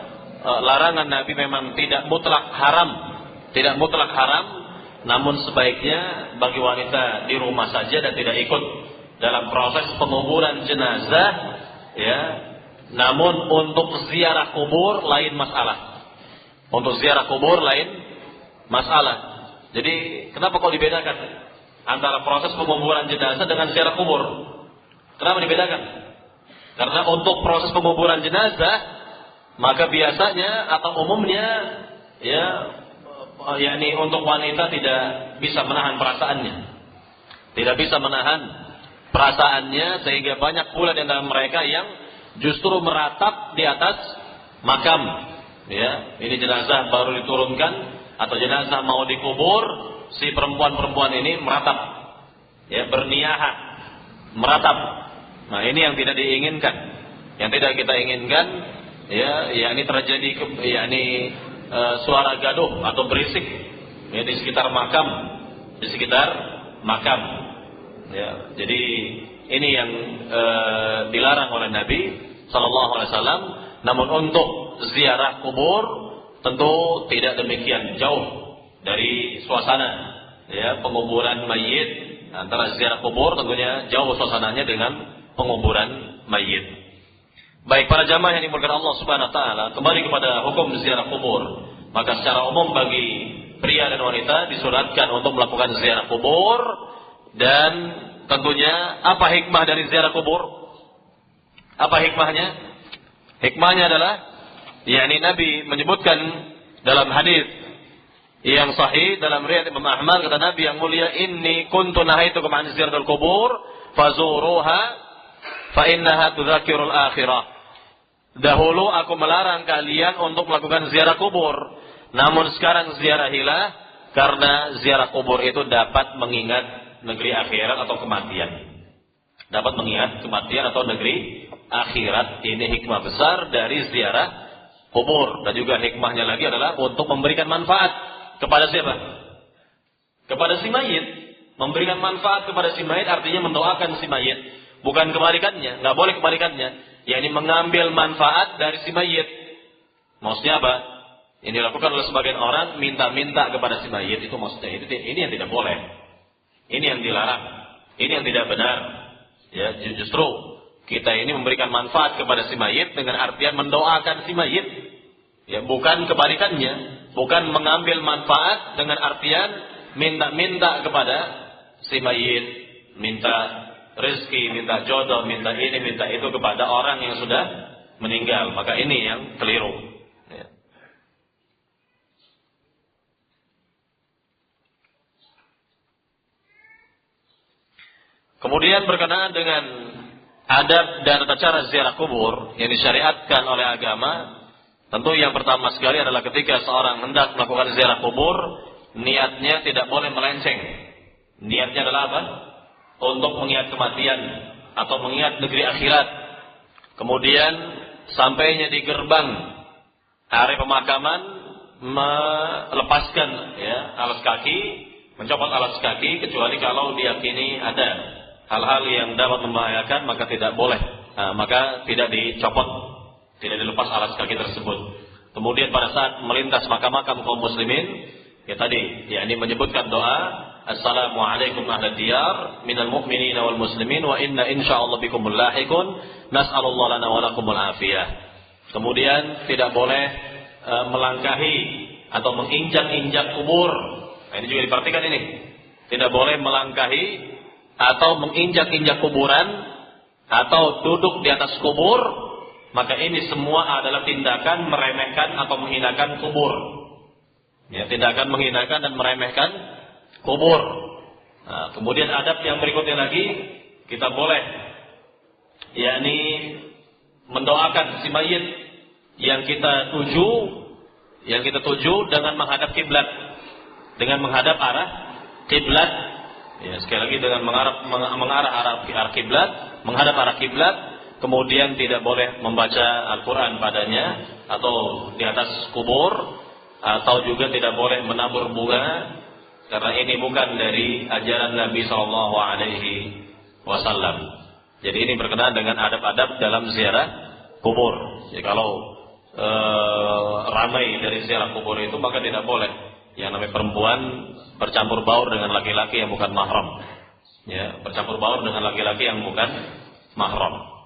larangan Nabi memang tidak mutlak haram, namun sebaiknya bagi wanita di rumah saja dan tidak ikut dalam proses penguburan jenazah, ya. Namun untuk ziarah kubur lain masalah. Jadi kenapa kok dibedakan antara proses penguburan jenazah dengan ziarah kubur? Kenapa dibedakan? Karena untuk proses penguburan jenazah, maka biasanya atau umumnya ya, yakni untuk wanita tidak bisa menahan perasaannya, sehingga banyak pula di antara mereka yang justru meratap di atas makam. Ya, ini jenazah baru diturunkan atau jenazah mau dikubur, si perempuan ini meratap, ya, berniahat, meratap. Nah, ini yang tidak diinginkan, yang tidak kita inginkan, ya, ini terjadi, suara gaduh atau berisik, ya, di sekitar makam, ya. Jadi ini yang dilarang oleh Nabi Sallallahu Alaihi Wasallam. Namun untuk ziarah kubur tentu tidak demikian jauh dari suasana, ya, penguburan mayit. Antara ziarah kubur tentunya jauh suasananya dengan penguburan mayit. Baik, para jamaah yang dimuliakan Allah Subhanahu Wa Taala, kembali kepada hukum ziarah kubur. Maka secara umum bagi pria dan wanita disunatkan untuk melakukan ziarah kubur. Dan tentunya apa hikmah dari ziarah kubur? Apa hikmahnya? Hikmahnya adalah, yakni Nabi menyebutkan dalam hadis yang sahih dalam riwayat Imam Ahmad, kata Nabi yang mulia, inni kuntu nahaitukum an ziyaratil qubur fazuruha fa innaha tudzakirul akhirah. Dahulu aku melarang kalian untuk melakukan ziarah kubur, namun sekarang ziarahilah, karena ziarah kubur itu dapat mengingat negeri akhirat atau kematian. Dapat mengingat kematian atau negeri akhirat. Ini hikmah besar dari ziarah kubur. Dan juga hikmahnya lagi adalah untuk memberikan manfaat kepada siapa? Kepada si mayit. Memberikan manfaat kepada si mayit artinya mendoakan si mayit. Bukan kebalikannya. Nggak boleh kebalikannya. yakni mengambil manfaat dari si mayit. Maksudnya apa? Ini dilakukan oleh sebagian orang, minta-minta kepada si mayit, itu maksudnya. Ini yang tidak boleh. Ini yang dilarang. Ini yang tidak benar. Ya, justru kita ini memberikan manfaat kepada si mayit dengan artian mendoakan si mayit. Ya, bukan kebalikannya. Bukan mengambil manfaat dengan artian minta-minta kepada si mayit, minta rezeki, minta jodoh, minta ini, minta itu kepada orang yang sudah meninggal. Maka ini yang keliru. Ya. Kemudian berkenaan dengan adab dan tata cara ziarah kubur yang disyariatkan oleh agama, tentu yang pertama sekali adalah ketika seorang hendak melakukan ziarah kubur, niatnya tidak boleh melenceng. Niatnya adalah apa? Untuk mengingat kematian atau mengingat negeri akhirat. Kemudian sampainya di gerbang area pemakaman, melepaskan ya alas kaki, mencopot alas kaki, kecuali kalau diyakini ada hal-hal yang dapat membahayakan, maka tidak boleh, maka tidak dicopot, tidak dilepas alas kaki tersebut. Kemudian pada saat melintas makam-makam kaum muslimin, ya tadi, yakni menyebutkan doa, Assalamualaikum ahla diyar minal mu'minina wal muslimin wa inna insyaallah bikumul lahiqun nas'alullah lana wa lakumul afiyah. Kemudian tidak boleh melangkahi atau menginjak-injak kubur. Nah, ini juga diperhatikan ini. Tidak boleh melangkahi atau menginjak-injak kuburan atau duduk di atas kubur, maka ini semua adalah tindakan meremehkan atau menghinakan kubur. Ya, tindakan menghinakan dan meremehkan kubur. Nah, kemudian adab yang berikutnya lagi, kita boleh yakni mendoakan si mayit yang kita tuju dengan menghadap kiblat, dengan menghadap arah kiblat. Ya, sekali lagi dengan mengarah arah kiblat, menghadap arah kiblat. Kemudian tidak boleh membaca Al-Quran padanya atau di atas kubur, atau juga tidak boleh menabur bunga, karena ini bukan dari ajaran Nabi Shallallahu Alaihi Wasallam. Jadi ini berkenaan dengan adab-adab dalam ziarah kubur. Jadi kalau ramai dari ziarah kubur itu, maka tidak boleh yang namanya perempuan bercampur baur dengan laki-laki yang bukan mahram. Ya, bercampur baur dengan laki-laki yang bukan mahram.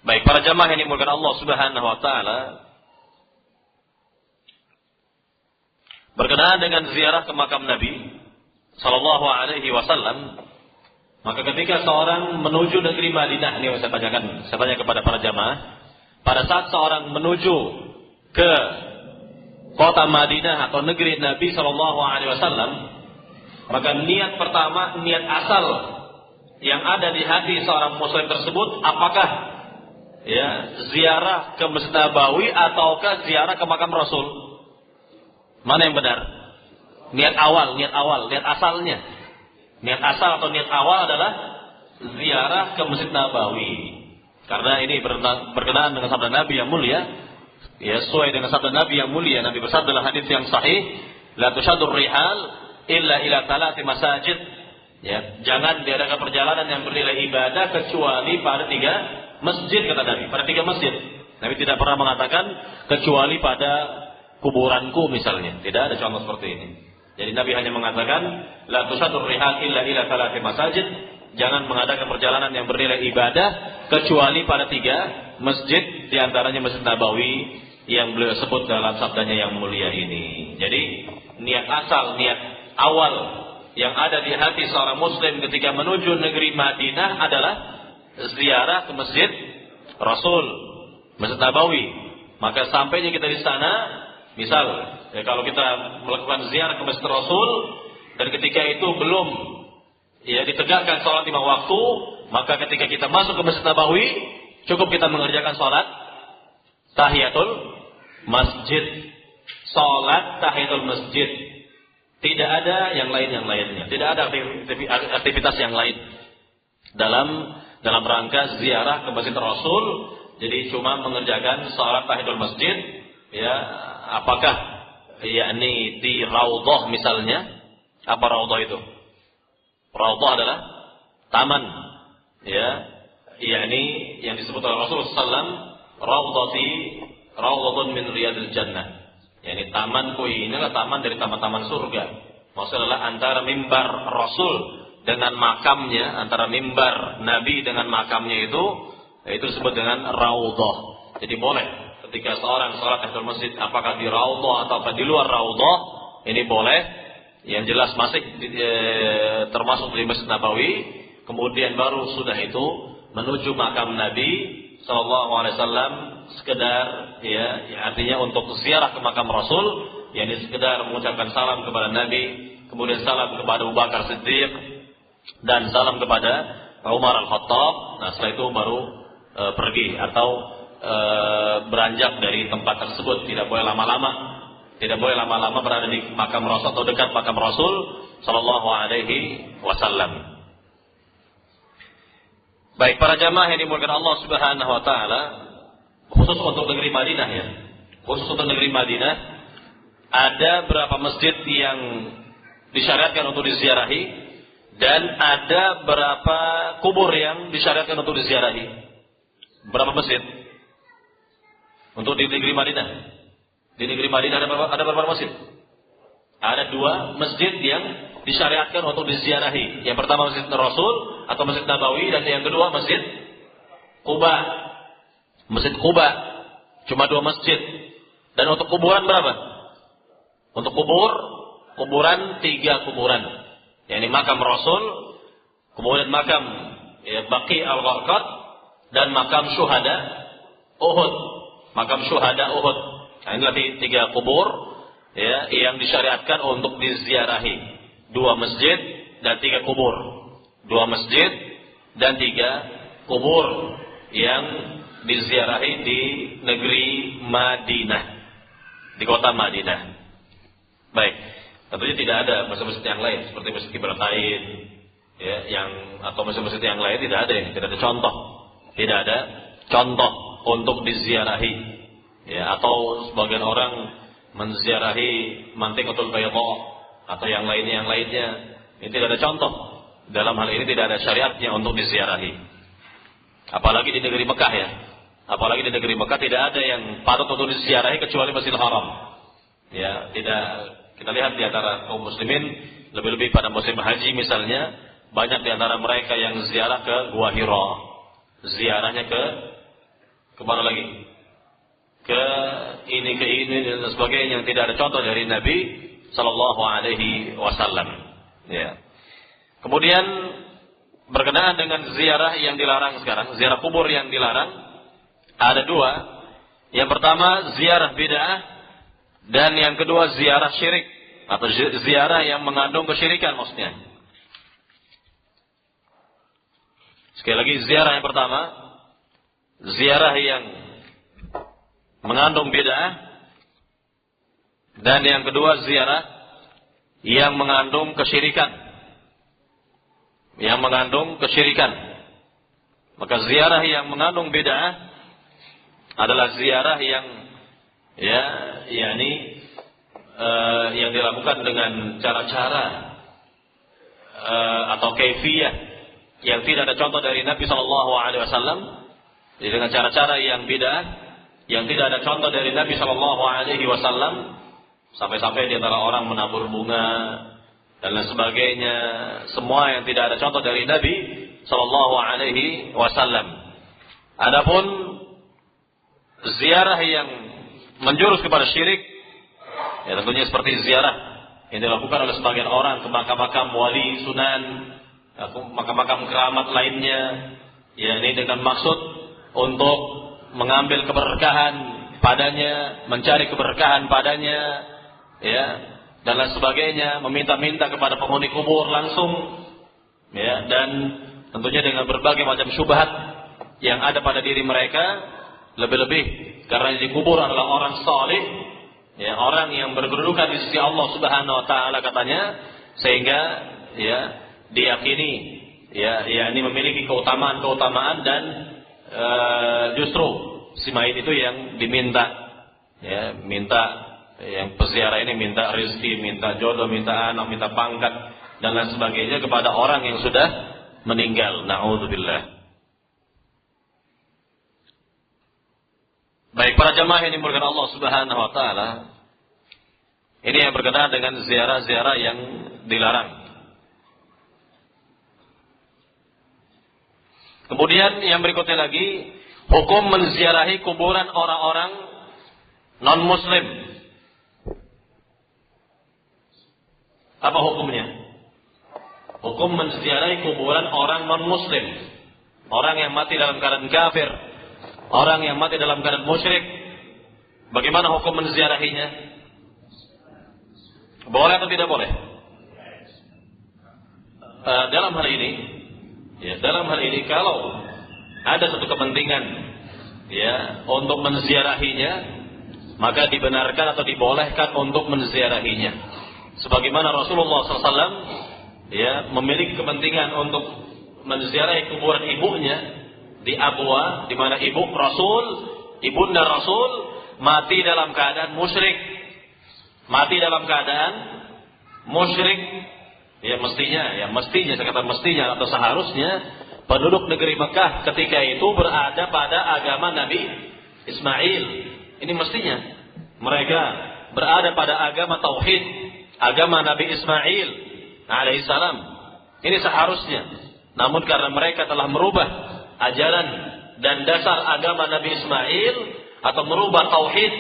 Baik, para jamaah yang dimuliakan Allah Subhanahu wa taala, berkenaan dengan ziarah ke makam Nabi sallallahu alaihi wasallam, maka ketika seorang menuju negeri Madinah, ini saya tanya kepada para jamaah, pada saat seorang menuju ke kota Madinah atau negeri Nabi sallallahu alaihi wasallam, maka niat pertama, niat asal yang ada di hati seorang muslim tersebut, apakah ya ziarah ke Masjid Nabawi ataukah ziarah ke makam Rasul? Mana yang benar? Niat awal, niat asalnya. Niat asal atau niat awal adalah ziarah ke Masjid Nabawi. Karena ini berkenaan dengan sabda Nabi yang mulia. Ya, sesuai dengan sabda Nabi yang mulia. Nabi bersabda dalam hadis yang sahih, la tushaddur rihal illa ila talati masajid. Ya, jangan diadakan perjalanan yang bernilai ibadah kecuali pada 3 masjid, kata Nabi, pada 3 masjid. Nabi tidak pernah mengatakan kecuali pada kuburanku misalnya. Tidak ada contoh seperti ini. Jadi Nabi hanya mengatakan la tushaddur rihal illa ila talati masajid. Jangan mengadakan perjalanan yang bernilai ibadah kecuali pada 3 masjid, diantaranya Masjid Nabawi yang beliau sebut dalam sabdanya yang mulia ini. Jadi niat asal, niat awal yang ada di hati seorang muslim ketika menuju negeri Madinah adalah ziarah ke Masjid Rasul, Masjid Nabawi. Maka sampainya kita di sana, misal ya, kalau kita melakukan ziarah ke Masjid Rasul dan ketika itu belum ya ditegakkan sholat 5 waktu, maka ketika kita masuk ke Masjid Nabawi, cukup kita mengerjakan sholat tahiyatul masjid, sholat tahiyatul masjid. Tidak ada yang lainnya. Tidak ada aktivitas yang lain dalam rangka ziarah ke Masjid Rasul. Jadi cuma mengerjakan sholat tahiyatul masjid. Ya, apakah yakni di raudhah misalnya? Apa raudhah itu? Raudhah adalah taman. Ya, yakni yang disebut oleh Rasulullah SAW, raudhatun min riyadil jannah. Yani tamanku ini adalah taman dari taman-taman surga. Maksudnya adalah antara mimbar Rasul dengan makamnya, antara mimbar Nabi dengan makamnya itu disebut dengan raudhah. Jadi boleh ketika seorang sholat tahiyatul masjid, apakah di raudhah atau di luar raudhah, ini boleh. Yang jelas masih termasuk di Masjid Nabawi. Kemudian baru sudah itu menuju makam Nabi Sallallahu Alaihi Wasallam, sekedar ya artinya untuk ziarah ke makam Rasul, yakni sekedar mengucapkan salam kepada Nabi, kemudian salam kepada Abu Bakar Siddiq dan salam kepada Umar Al-Khattab. Nah, setelah itu baru pergi atau beranjak dari tempat tersebut. Tidak boleh lama-lama berada di makam Rasul atau dekat makam Rasul Sallallahu Alaihi Wasallam. Baik, para jamaah yang dimuliakan Allah Subhanahu wa taala, khusus untuk negeri Madinah ya. Khusus untuk negeri Madinah, ada berapa masjid yang disyariatkan untuk diziarahi dan ada berapa kubur yang disyariatkan untuk diziarahi. Berapa masjid? Untuk di negeri Madinah. Di negeri Madinah ada berapa masjid? Ada 2 masjid yang disyariatkan untuk diziarahi. Yang pertama Masjid Rasul atau Masjid Nabawi, dan yang kedua Masjid Quba. Masjid Quba cuma 2 masjid. Dan untuk kuburan berapa? Untuk kuburan 3 kuburan. Yakni makam Rasul, kemudian makam Baqi al-Gharqad, dan makam syuhada Uhud. Makam syuhada Uhud. Nah, inilah 3 kubur ya yang disyariatkan untuk diziarahi. 2 masjid dan 3 kubur. 2 masjid dan 3 kubur yang diziarahi di negeri Madinah, di kota Madinah. Baik, tentunya tidak ada masjid-masjid yang lain seperti Masjid Qiblatain ya, atau masjid-masjid yang lain tidak ada contoh. Tidak ada contoh untuk diziarahi ya, atau sebagian orang menziarahi Mantiqatul Bayda atau yang lainnya. Ini tidak ada contoh. Dalam hal ini tidak ada syariatnya untuk diziarahi. Apalagi di negeri Mekah ya. Apalagi di negeri Mekah tidak ada yang patut untuk diziarahi kecuali Masjidil Haram. Ya, tidak. Kita lihat di antara kaum muslimin, lebih-lebih pada musim haji misalnya, banyak di antara mereka yang ziarah ke Gua Hira. Ziarahnya ke mana lagi? Ke ini dan sebagainya yang tidak ada contoh dari Nabi Sallallahu Alaihi Wasallam. Ya. Kemudian berkenaan dengan ziarah yang dilarang sekarang, ziarah kubur yang dilarang, ada 2. Yang pertama ziarah bid'ah, dan yang kedua ziarah syirik atau ziarah yang mengandung kesyirikan maksudnya. Sekali lagi, ziarah yang pertama ziarah yang mengandung bid'ah, dan yang kedua ziarah yang mengandung kesyirikan. Yang mengandung kesyirikan. Maka ziarah yang mengandung bid'ah adalah ziarah yang yang dilakukan dengan cara-cara atau kaifiyah yang tidak ada contoh dari Nabi Sallallahu Alaihi Wasallam. Jadi dengan cara-cara yang bid'ah yang tidak ada contoh dari Nabi Sallallahu Alaihi Wasallam. Sampai-sampai di antara orang menabur bunga dan lain sebagainya, semua yang tidak ada contoh dari Nabi Sallallahu Alaihi Wasallam. Adapun ziarah yang menjurus kepada syirik, ya tentunya seperti ziarah yang dilakukan oleh sebagian orang ke makam-makam wali, sunan, makam-makam keramat lainnya, ya ini dengan maksud untuk mengambil keberkahan padanya, mencari keberkahan padanya, ya, dan lain sebagainya, meminta-minta kepada penghuni kubur langsung, ya, dan tentunya dengan berbagai macam syubhat yang ada pada diri mereka, lebih-lebih karena di kubur adalah orang saleh, ya, orang yang berkedudukan di sisi Allah Subhanahu wa taala katanya, sehingga ya diyakini ya ini memiliki keutamaan dan justru si mayit itu yang diminta, ya, minta yang peziarah ini minta rezeki, minta jodoh, minta anak, minta pangkat dan lain sebagainya kepada orang yang sudah meninggal. Na'udzubillah. Baik, para jamaah yang dimuliakan Allah Subhanahu wa taala, ini yang berkenaan dengan ziarah-ziarah yang dilarang. Kemudian yang berikutnya lagi, hukum menziarahi kuburan orang-orang non-muslim. Apa hukumnya? Hukum menziarahi kuburan orang non-muslim, orang yang mati dalam keadaan kafir, orang yang mati dalam keadaan musyrik. Bagaimana hukum menziarahinya? Boleh atau tidak boleh? Dalam hal ini kalau ada satu kepentingan ya untuk menziarahinya, maka dibenarkan atau dibolehkan untuk menziarahinya. Sebagaimana Rasulullah SAW ya memiliki kepentingan untuk menziarahi kuburan ibunya di Abwa, di mana ibunda Rasul mati dalam keadaan musyrik. Mati dalam keadaan musyrik. Ya mestinya saya kata mestinya atau seharusnya penduduk negeri Mekah ketika itu berada pada agama Nabi Ismail. Ini mestinya mereka berada pada agama tauhid, agama Nabi Ismail alaihissalam. Ini seharusnya. Namun karena mereka telah merubah ajaran dan dasar agama Nabi Ismail atau merubah tauhid,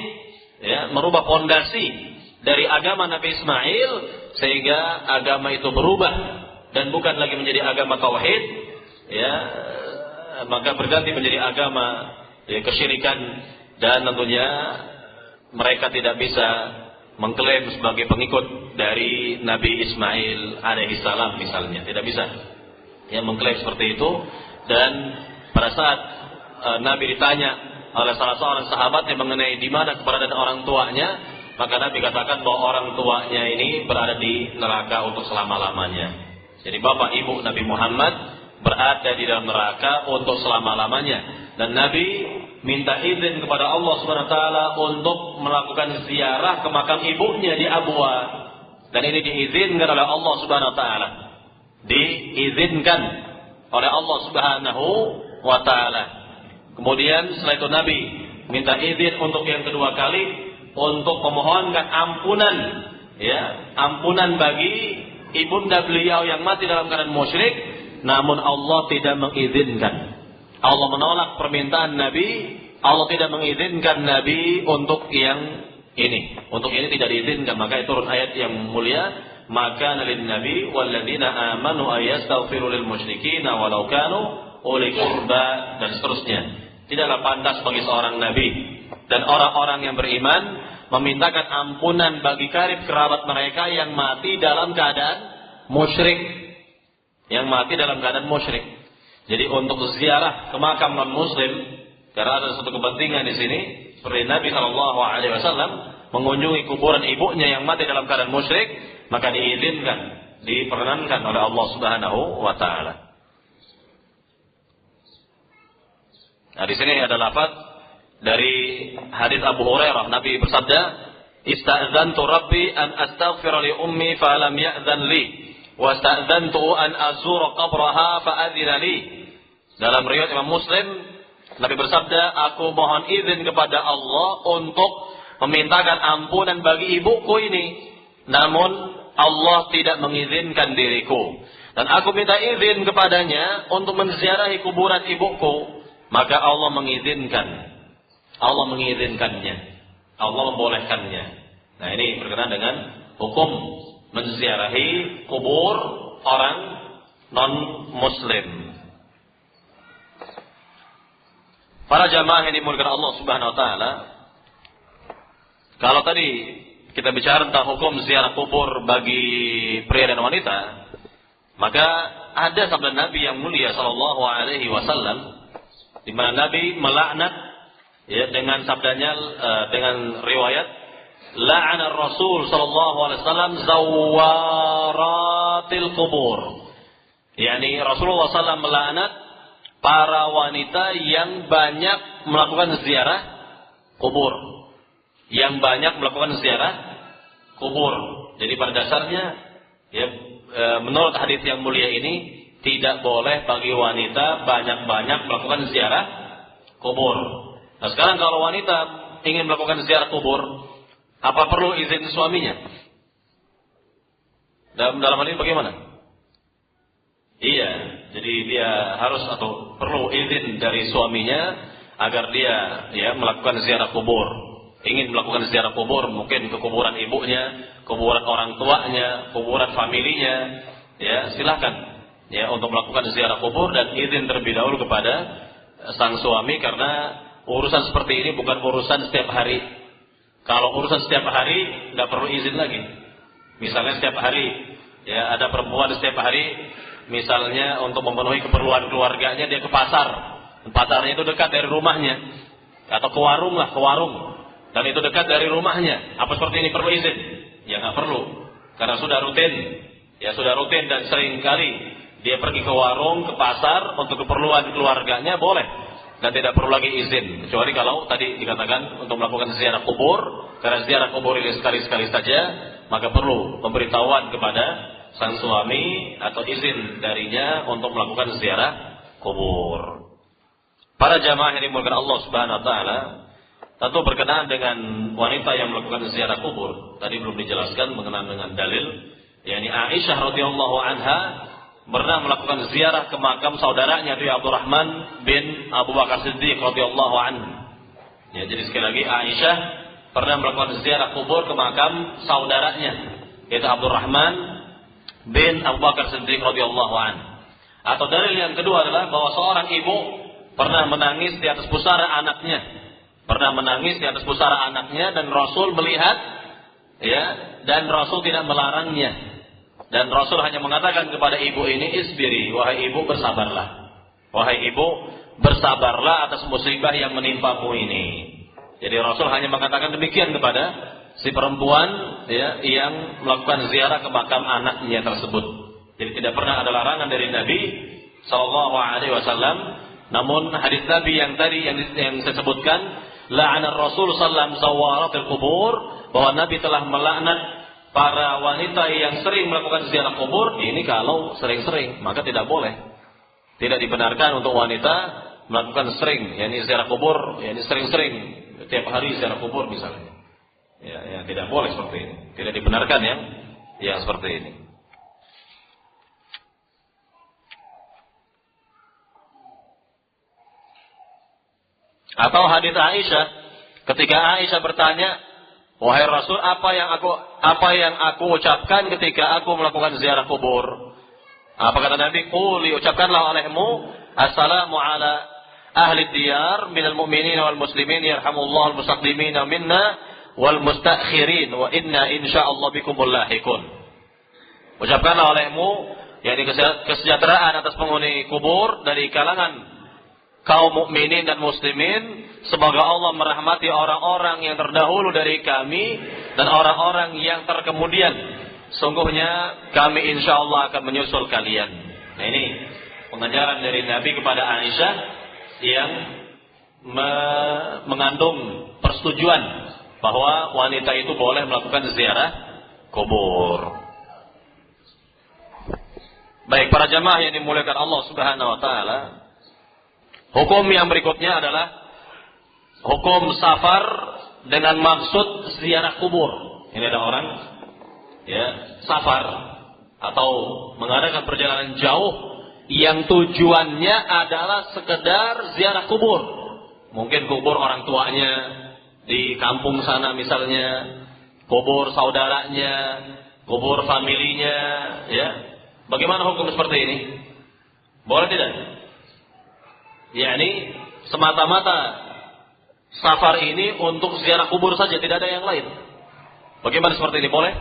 ya, merubah fondasi dari agama Nabi Ismail, sehingga agama itu berubah dan bukan lagi menjadi agama tauhid, ya, maka berganti menjadi agama kesyirikan, dan tentunya mereka tidak bisa mengklaim sebagai pengikut dari Nabi Ismail alaihissalam misalnya, tidak bisa ya mengklaim seperti itu. Dan pada saat Nabi ditanya oleh salah seorang sahabatnya mengenai di mana keberadaan orang tuanya, maka Nabi katakan bahwa orang tuanya ini berada di neraka untuk selama-lamanya. Jadi bapak ibu Nabi Muhammad berada di dalam neraka untuk selama-lamanya. Dan Nabi minta izin kepada Allah SWT untuk melakukan ziarah ke makam ibunya di Abwa. Dan ini diizinkan oleh Allah SWT. Diizinkan oleh Allah Subhanahu wa ta'ala. Kemudian setelah itu Nabi minta izin untuk yang kedua kali untuk memohonkan ampunan, ya, ampunan bagi ibunda beliau yang mati dalam keadaan musyrik, namun Allah tidak mengizinkan. Allah menolak permintaan Nabi. Allah tidak mengizinkan Nabi untuk yang ini. Untuk ini tidak diizinkan. Maka turun ayat yang mulia, maka lin nabi walladzina amanu ayastaghfiru lil musyrikin walau kanu uli qurba, dan seterusnya. Tidaklah pantas bagi seorang nabi dan orang-orang yang beriman memintakan ampunan bagi karib kerabat mereka yang mati dalam keadaan musyrik. Yang mati dalam keadaan musyrik. Jadi untuk ziarah ke makam non-muslim, karena ada satu kepentingan di sini, seperti Nabi SAW mengunjungi kuburan ibunya yang mati dalam keadaan musyrik, maka diizinkan, diperkenankan oleh Allah Subhanahu wa taala. Nah, di sini ada lafaz dari hadis Abu Hurairah, Nabi bersabda, "Ista'dzantu Rabbi an astaghfira li ummi fa lam ya'dzan li, wa ista'dzantu an azura qabraha fa adzina li." Dalam riwayat Imam Muslim, Nabi bersabda, "Aku mohon izin kepada Allah untuk memintakan ampunan bagi ibuku ini, namun Allah tidak mengizinkan diriku. Dan aku minta izin kepadanya untuk menziarahi kuburan ibuku, maka Allah mengizinkan. Allah mengizinkannya. Allah membolehkannya." Nah, ini berkenaan dengan hukum menziarahi kubur orang non-muslim. Para jamaah yang dimuliakan Allah Subhanahu wa taala, kalau tadi kita bicara tentang hukum ziarah kubur bagi pria dan wanita, maka ada sabda Nabi yang mulia sallallahu alaihi wasallam di mana Nabi melaknat, ya, dengan sabdanya, dengan riwayat, la'ana Rasul sallallahu alaihi wasallam zawaratil kubur. Yani Rasulullah SAW melaknat para wanita yang banyak melakukan ziarah kubur. Yang banyak melakukan ziarah kubur. Jadi pada dasarnya, ya, menurut hadis yang mulia ini, tidak boleh bagi wanita banyak-banyak melakukan ziarah kubur. Nah, sekarang kalau wanita ingin melakukan ziarah kubur, apa perlu izin suaminya? Dalam hal ini bagaimana? Iya, jadi dia harus atau perlu izin dari suaminya agar dia, ya, melakukan ziarah kubur. Ingin melakukan ziarah kubur, mungkin ke kuburan ibunya, kuburan orang tuanya, kuburan familinya, ya, silakan, ya, untuk melakukan ziarah kubur dan izin terlebih dahulu kepada sang suami, karena urusan seperti ini bukan urusan setiap hari. Kalau urusan setiap hari nggak perlu izin lagi. Misalnya setiap hari, ya, ada perempuan setiap hari, misalnya untuk memenuhi keperluan keluarganya dia ke pasar. Pasarnya itu dekat dari rumahnya, atau ke warung lah, ke warung, dan itu dekat dari rumahnya. Apa seperti ini perlu izin? Ya nggak perlu, karena sudah rutin, ya sudah rutin dan sering kali Dia pergi ke warung, ke pasar untuk keperluan keluarganya boleh dan tidak perlu lagi izin, kecuali kalau tadi dikatakan untuk melakukan ziarah kubur. Karena ziarah kubur ini sekali-sekali saja, maka perlu pemberitahuan kepada sang suami atau izin darinya untuk melakukan ziarah kubur. Para jamaah yang dimuliakan Allah Subhanahu wa taala, tentu berkenaan dengan wanita yang melakukan ziarah kubur. Tadi belum dijelaskan mengenai dengan dalil, yakni Aisyah radhiyallahu anha pernah melakukan ziarah ke makam saudaranya yaitu Abdurrahman bin Abu Bakar Siddiq radhiyallahu anhu. Ya, jadi sekali lagi Aisyah pernah melakukan ziarah kubur ke makam saudaranya yaitu Abdurrahman bin Abu Bakar Siddiq radhiyallahu anhu. Atau dalil yang kedua adalah bahwa seorang ibu pernah menangis di atas pusara anaknya. Pernah menangis di atas pusara anaknya dan Rasul melihat, ya, dan Rasul tidak melarangnya. Dan Rasul hanya mengatakan kepada ibu ini, isbiri, wahai ibu bersabarlah. Wahai ibu bersabarlah atas musibah yang menimpamu ini. Jadi Rasul hanya mengatakan demikian kepada si perempuan, ya, yang melakukan ziarah ke makam anaknya tersebut. Jadi tidak pernah ada larangan dari Nabi sallallahu alaihi wasallam. Namun hadis Nabi yang tadi yang saya sebutkan, la'ana Rasul sallallahu alaihi wasallam zawaratil kubur, bahwa Nabi telah melaknat para wanita yang sering melakukan ziarah kubur. Ini kalau sering-sering, maka tidak boleh. Tidak dibenarkan untuk wanita melakukan sering, yakni ziarah kubur, yakni sering-sering, tiap hari ziarah kubur misalnya. Ya, tidak boleh seperti ini. Tidak dibenarkan yang seperti ini. Atau hadits Aisyah, ketika Aisyah bertanya, wahai Rasul, apa yang aku ucapkan ketika aku melakukan ziarah kubur? Apa kata Nabi? Quli, ucapkanlah olehmu, assalamu ala ahli diyar minal mu'minin wal muslimin yarhamullahu al-mustaqdimin minna wal mustakhirin wa inna insyaallah bikumul lahiqun. Ucapkanlah olehmu, yakni kesejahteraan atas penghuni kubur dari kalangan kaum mukminin dan muslimin. Semoga Allah merahmati orang-orang yang terdahulu dari kami dan orang-orang yang terkemudian. Sungguhnya kami insyaallah akan menyusul kalian. Nah, ini pengajaran dari Nabi kepada Aisyah yang mengandung persetujuan bahwa wanita itu boleh melakukan ziarah kubur. Baik, para jamaah yang dimuliakan Allah Subhanahu wa taala, hukum yang berikutnya adalah hukum safar dengan maksud ziarah kubur. Ini ada orang, ya, safar atau mengadakan perjalanan jauh yang tujuannya adalah sekedar ziarah kubur. Mungkin kubur orang tuanya di kampung sana misalnya, kubur saudaranya, kubur familinya, ya. Bagaimana hukum seperti ini? Boleh tidak? Yakni semata-mata safar ini untuk ziarah kubur saja, tidak ada yang lain. Bagaimana seperti ini? Boleh?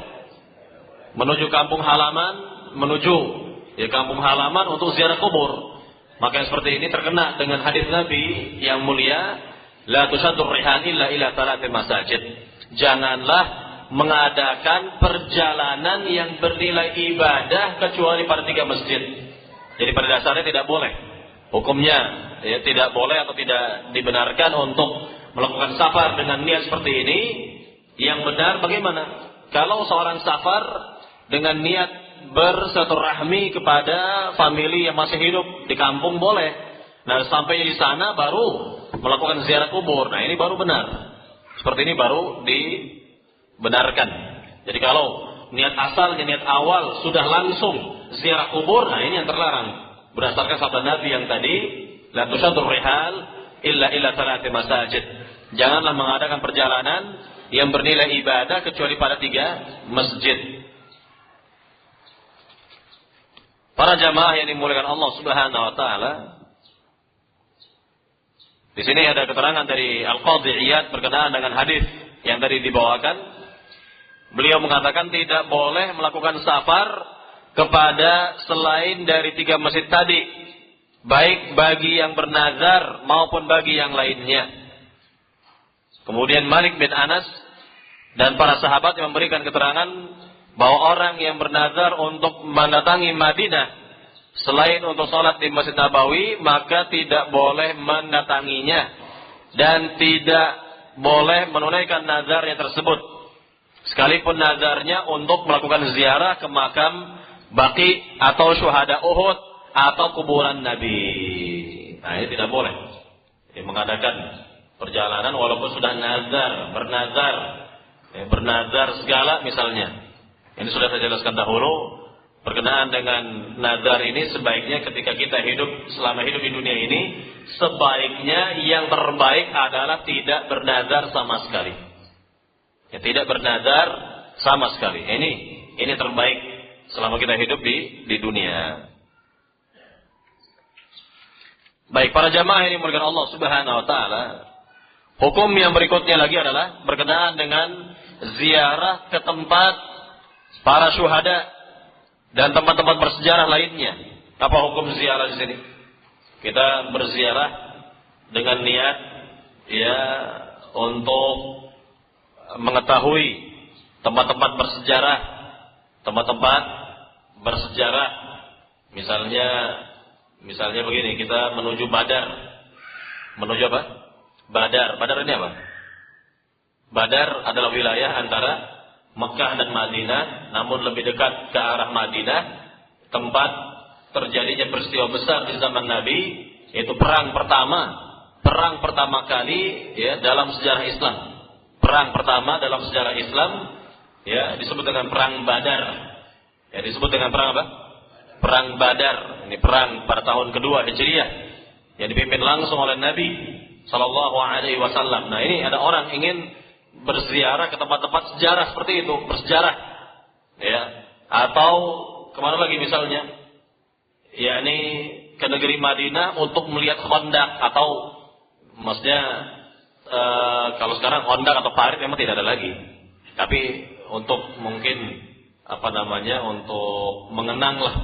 Menuju kampung halaman, kampung halaman untuk ziarah kubur. Maka yang seperti ini terkena dengan hadis Nabi yang mulia, la tusaddur rihan illa ila thalathi masajid. Janganlah mengadakan perjalanan yang bernilai ibadah kecuali pada 3 masjid. Jadi pada dasarnya tidak boleh. Hukumnya, ya, tidak boleh atau tidak dibenarkan untuk melakukan safar dengan niat seperti ini. Yang benar bagaimana? Kalau seorang safar dengan niat bersilaturahmi kepada famili yang masih hidup di kampung boleh. Nah, sampai di sana baru melakukan ziarah kubur. Nah, ini baru benar. Seperti ini baru dibenarkan. Jadi kalau niat asalnya, niat awal sudah langsung ziarah kubur, nah ini yang terlarang. Berdasarkan sabda Nabi yang tadi, la tusaddur rihal illa thalathi masajid. Janganlah mengadakan perjalanan yang bernilai ibadah kecuali pada 3 masjid. Para jamaah yang dimuliakan Allah Subhanahu wa taala, di sini ada keterangan dari Al-Qadhi Iyad berkenaan dengan hadis yang tadi dibawakan. Beliau mengatakan tidak boleh melakukan safar kepada selain dari 3 masjid tadi, baik bagi yang bernazar maupun bagi yang lainnya. Kemudian Malik bin Anas dan para sahabat yang memberikan keterangan bahwa orang yang bernazar untuk mendatangi Madinah selain untuk sholat di Masjid Nabawi, maka tidak boleh mendatanginya dan tidak boleh menunaikan nazarnya tersebut. Sekalipun nazarnya untuk melakukan ziarah ke makam Baqi atau syuhada Uhud atau kuburan Nabi. Nah, ini tidak boleh. Ini mengadakan perjalanan walaupun sudah bernazar segala misalnya. Ini sudah saya jelaskan dahulu. Berkenaan dengan nazar ini, sebaiknya ketika kita selama hidup di dunia ini, sebaiknya yang terbaik adalah tidak bernazar sama sekali. Ya, tidak bernazar sama sekali. Ini terbaik selama kita hidup di dunia. Baik, para jamaah yang dimuliakan Allah Subhanahu wa taala, hukum yang berikutnya lagi adalah berkenaan dengan ziarah ke tempat para syuhada dan tempat-tempat bersejarah lainnya. Apa hukum ziarah di sini? Kita berziarah dengan niat untuk mengetahui tempat-tempat bersejarah. Misalnya begini, kita menuju Badar. Menuju apa? Badar ini apa? Badar adalah wilayah antara Mekah dan Madinah, namun lebih dekat ke arah Madinah, tempat terjadinya peristiwa besar di zaman Nabi, yaitu perang pertama kali dalam sejarah Islam. Perang pertama dalam sejarah Islam disebut dengan perang Badar. Disebut dengan perang apa? Perang Badar. Ini perang pada tahun kedua Hijriah yang dipimpin langsung oleh Nabi sallallahu alaihi wasallam. Nah, ini ada orang ingin berziarah ke tempat-tempat sejarah seperti itu, bersejarah, atau kemana lagi misalnya, yakni ke negeri Madinah untuk melihat Khandaq, atau maksudnya kalau sekarang Khandaq atau parit memang tidak ada lagi, tapi untuk mungkin untuk mengenanglah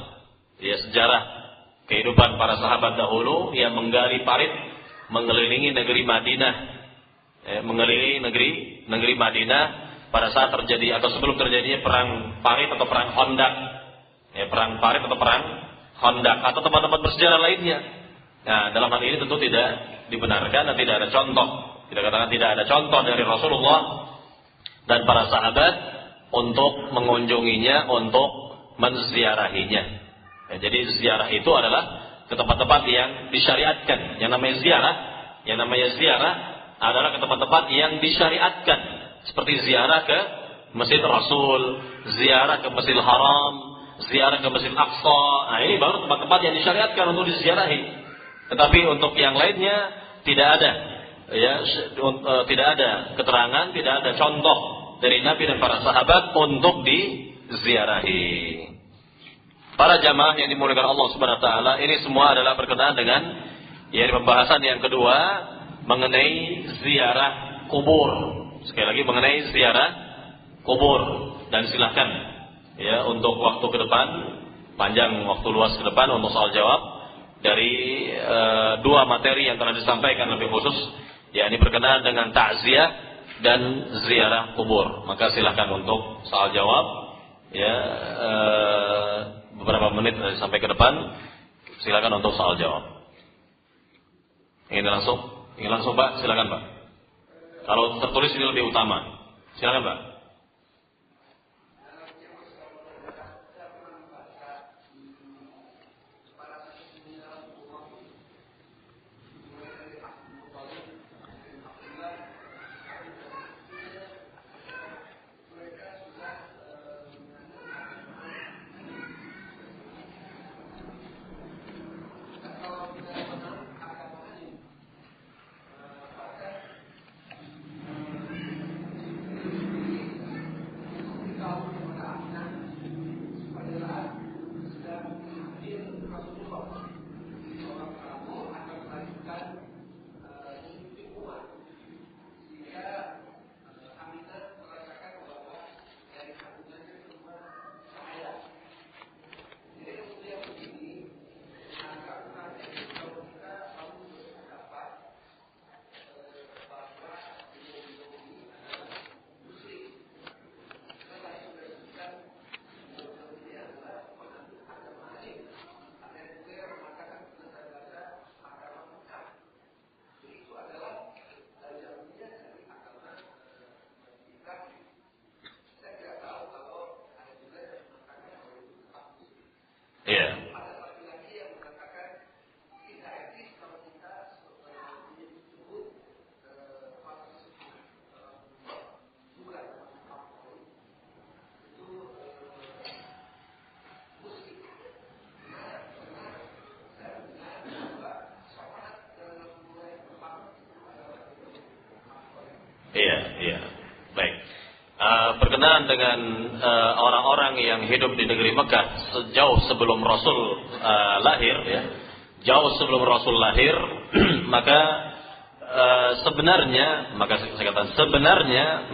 sejarah kehidupan para sahabat dahulu yang menggali parit mengelilingi negeri Madinah. Mengelilingi negeri Madinah pada saat terjadi atau sebelum terjadinya perang Parit atau perang Khandaq, perang Parit atau perang Khandaq atau tempat-tempat bersejarah lainnya. Nah, dalam hal ini tentu tidak dibenarkan dan tidak ada contoh. Kita katakan tidak ada contoh dari Rasulullah dan para sahabat untuk mengunjunginya, untuk menziarahinya. Jadi ziarah itu adalah ke tempat-tempat yang disyariatkan. Yang namanya ziarah adalah ke tempat-tempat yang disyariatkan, seperti ziarah ke Masjid Rasul, ziarah ke Masjidil Haram, ziarah ke Masjid Aqsa. Nah, ini baru tempat-tempat yang disyariatkan untuk diziarahi. Tetapi untuk yang lainnya tidak ada, tidak ada keterangan, tidak ada contoh dari Nabi dan para sahabat untuk diziarahi. Para jamaah yang dimuliakan Allah Subhanahu wa taala, ini semua adalah berkenaan dengan pembahasan yang kedua mengenai ziarah kubur. Sekali lagi mengenai ziarah kubur, dan silahkan untuk waktu ke depan, panjang waktu luas ke depan untuk soal jawab dari dua materi yang telah disampaikan lebih khusus, yakni berkenaan dengan takziah dan ziarah kubur. Maka silahkan untuk soal jawab beberapa menit sampai ke depan, silakan untuk soal jawab. Ingin langsung Pak, silakan Pak. Kalau tertulis ini lebih utama. Silakan Pak. Ya. Baik. Berkenaan dengan orang-orang yang hidup di negeri Mekah sejauh sebelum Rasul lahir, ya, jauh sebelum Rasul lahir, maka sebenarnya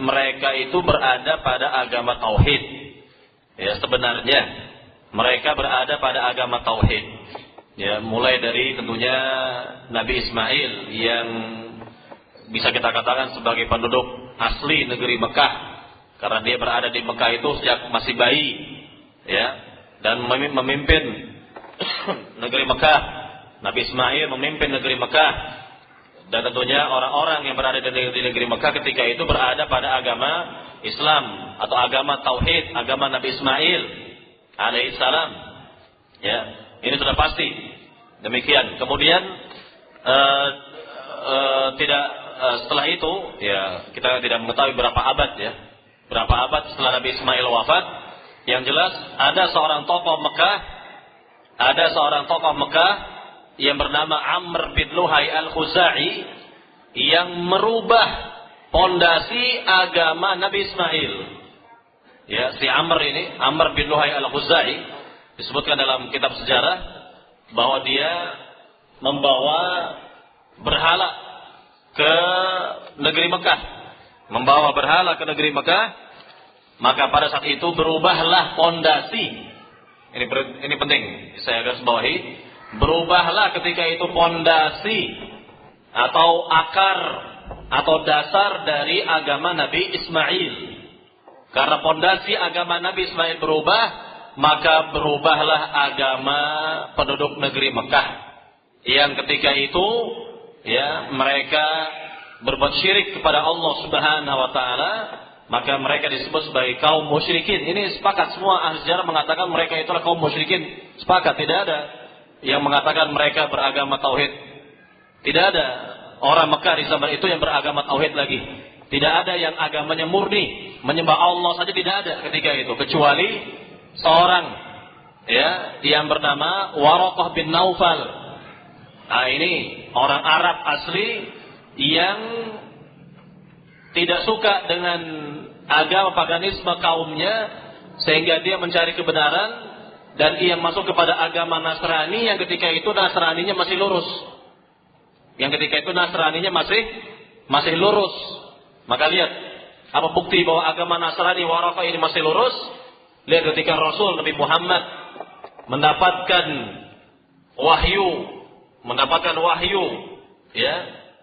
mereka itu berada pada agama tauhid. Ya, sebenarnya mereka berada pada agama tauhid. Ya, mulai dari tentunya Nabi Ismail yang bisa kita katakan sebagai penduduk asli negeri Mekah, karena dia berada di Mekah itu sejak masih bayi, ya, dan memimpin negeri Mekah. Nabi Ismail memimpin negeri Mekah, dan tentunya orang-orang yang berada di negeri Mekah ketika itu berada pada agama Islam atau agama tauhid, agama Nabi Ismail alaihissalam. Ya, ini sudah pasti demikian. Kemudian setelah itu, ya, kita tidak mengetahui berapa abad, ya, berapa abad setelah Nabi Ismail wafat. Yang jelas ada seorang tokoh Mekah yang bernama Amr bin Luhai al-Khuzai yang merubah pondasi agama Nabi Ismail. Ya, si Amr bin Luhai al-Khuzai disebutkan dalam kitab sejarah bahwa dia membawa berhala ke negeri Mekah, maka pada saat itu berubahlah pondasi. Ini penting, saya garis bawahi. Berubahlah ketika itu pondasi atau akar atau dasar dari agama Nabi Ismail. Karena pondasi agama Nabi Ismail berubah, maka berubahlah agama penduduk negeri Mekah. Yang ketika itu, ya, mereka berbuat syirik kepada Allah Subhanahu wa taala, maka mereka disebut sebagai kaum musyrikin. Ini sepakat semua ahli sejarah mengatakan mereka itulah kaum musyrikin. Sepakat, tidak ada yang mengatakan mereka beragama tauhid. Tidak ada orang Mekah di zaman itu yang beragama tauhid lagi. Tidak ada yang agamanya murni menyembah Allah saja, tidak ada ketika itu, kecuali seorang, ya, yang bernama Waraqah bin Naufal. Nah, ini orang Arab asli yang tidak suka dengan agama paganisme kaumnya, sehingga dia mencari kebenaran dan ia masuk kepada agama Nasrani yang ketika itu Nasraninya masih lurus. Masih lurus. Maka lihat apa bukti bahwa agama Nasrani Waraqah ini masih lurus. Lihat ketika Rasul Nabi Muhammad mendapatkan wahyu, ya,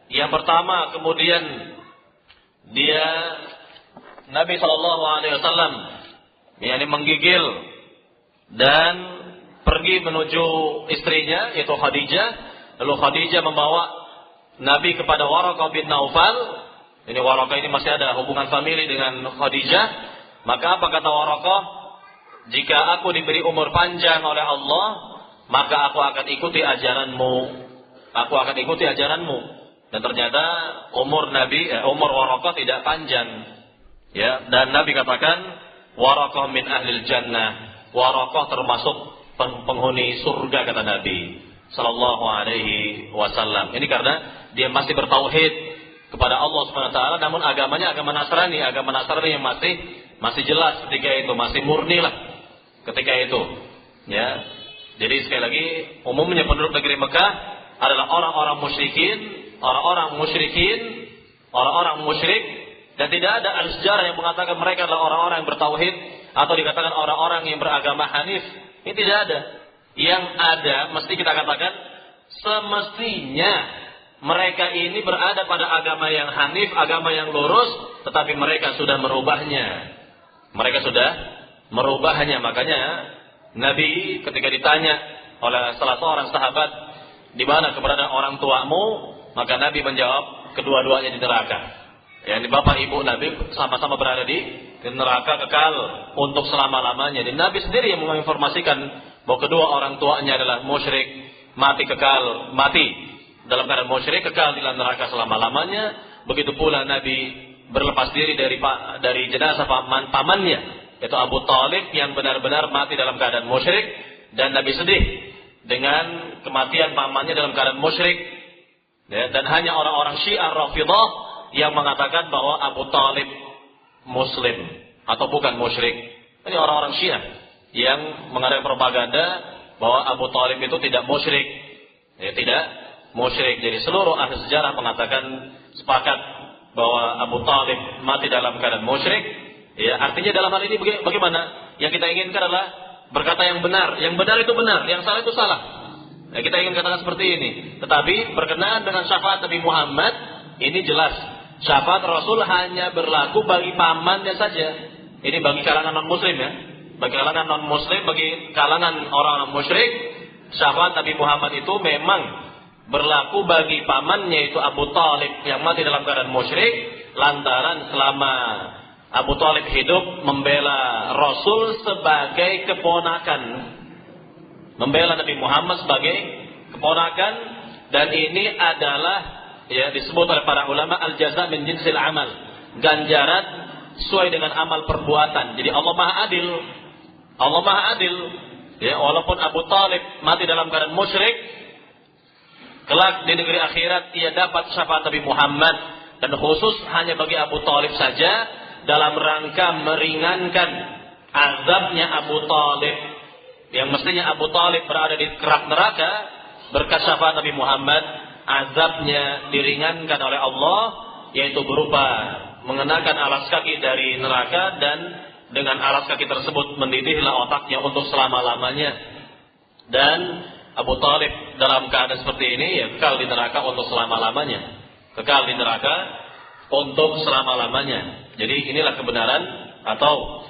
yang pertama, kemudian Nabi SAW yakni menggigil dan pergi menuju istrinya yaitu Khadijah. Lalu Khadijah membawa Nabi kepada Waraqah bin Naufal. Ini Waraqah ini masih ada hubungan famili dengan Khadijah. Maka apa kata Waraqah? Jika aku diberi umur panjang oleh Allah, maka aku akan ikuti ajaranmu. Dan ternyata umur Waraqah tidak panjang. Ya, dan Nabi katakan Waraqah min ahlil jannah. Waraqah termasuk penghuni surga, kata Nabi sallallahu alaihi wasallam. Ini karena dia masih bertauhid kepada Allah Subhanahu wa taala, namun agamanya agama Nasrani yang masih jelas ketika itu, masih murni lah ketika itu. Ya. Jadi sekali lagi, umumnya penduduk negeri Mekah adalah orang-orang musyrik, dan tidak ada al-sejarah yang mengatakan mereka adalah orang-orang yang bertauhid atau dikatakan orang-orang yang beragama hanif. Ini tidak ada. Yang ada mesti kita katakan semestinya mereka ini berada pada agama yang hanif, agama yang lurus, tetapi mereka sudah merubahnya. Makanya Nabi ketika ditanya oleh salah seorang sahabat, di mana keberadaan orang tuamu, maka Nabi menjawab, kedua-duanya di neraka. Yani bapak ibu Nabi sama-sama berada di neraka kekal untuk selama-lamanya. Dan Nabi sendiri yang menginformasikan bahwa kedua orang tuanya adalah musyrik, mati dalam keadaan musyrik, kekal di dalam neraka selama-lamanya. Begitu pula Nabi berlepas diri dari jenazah pamannya, yaitu Abu Talib, yang benar-benar mati dalam keadaan musyrik, dan Nabi sedih dengan kematian pamannya dalam keadaan musyrik. Ya, dan hanya orang-orang Syiah Rafidhah yang mengatakan bahwa Abu Thalib Muslim atau bukan musyrik. Ini orang-orang Syiah yang mengadakan propaganda bahwa Abu Thalib itu tidak musyrik. Ya, tidak musyrik. Jadi seluruh ahli sejarah mengatakan sepakat bahwa Abu Thalib mati dalam keadaan musyrik. Ya, artinya dalam hal ini bagaimana? Yang kita inginkan adalah berkata yang benar. Yang benar itu benar, yang salah itu salah. Nah, kita ingin katakan seperti ini. Tetapi berkenaan dengan syafaat Nabi Muhammad, ini jelas. Syafaat Rasul hanya berlaku bagi pamannya saja. Ini bagi kalangan non-muslim ya. Bagi kalangan non-muslim, bagi kalangan orang-orang musyrik, syafaat Nabi Muhammad itu memang berlaku bagi pamannya, yaitu Abu Thalib yang mati dalam keadaan musyrik, lantaran selama Abu Thalib hidup membela Rasul sebagai keponakan, membela Nabi Muhammad sebagai keponakan, dan ini adalah ya disebut oleh para ulama al-jaza min jinsil amal, ganjaran sesuai dengan amal perbuatan. Jadi Allah Maha Adil. Allah Maha Adil. Ya, walaupun Abu Thalib mati dalam keadaan musyrik, kelak di negeri akhirat ia dapat syafaat Nabi Muhammad, dan khusus hanya bagi Abu Thalib saja dalam rangka meringankan azabnya Abu Thalib, yang mestinya Abu Thalib berada di kerak neraka. Berkat syafaat Nabi Muhammad, azabnya diringankan oleh Allah, yaitu berupa mengenakan alas kaki dari neraka, dan dengan alas kaki tersebut mendidihlah otaknya untuk selama-lamanya. Dan Abu Thalib dalam keadaan seperti ini ya kekal di neraka untuk selama-lamanya. Kekal di neraka untuk selama-lamanya. Jadi inilah kebenaran atau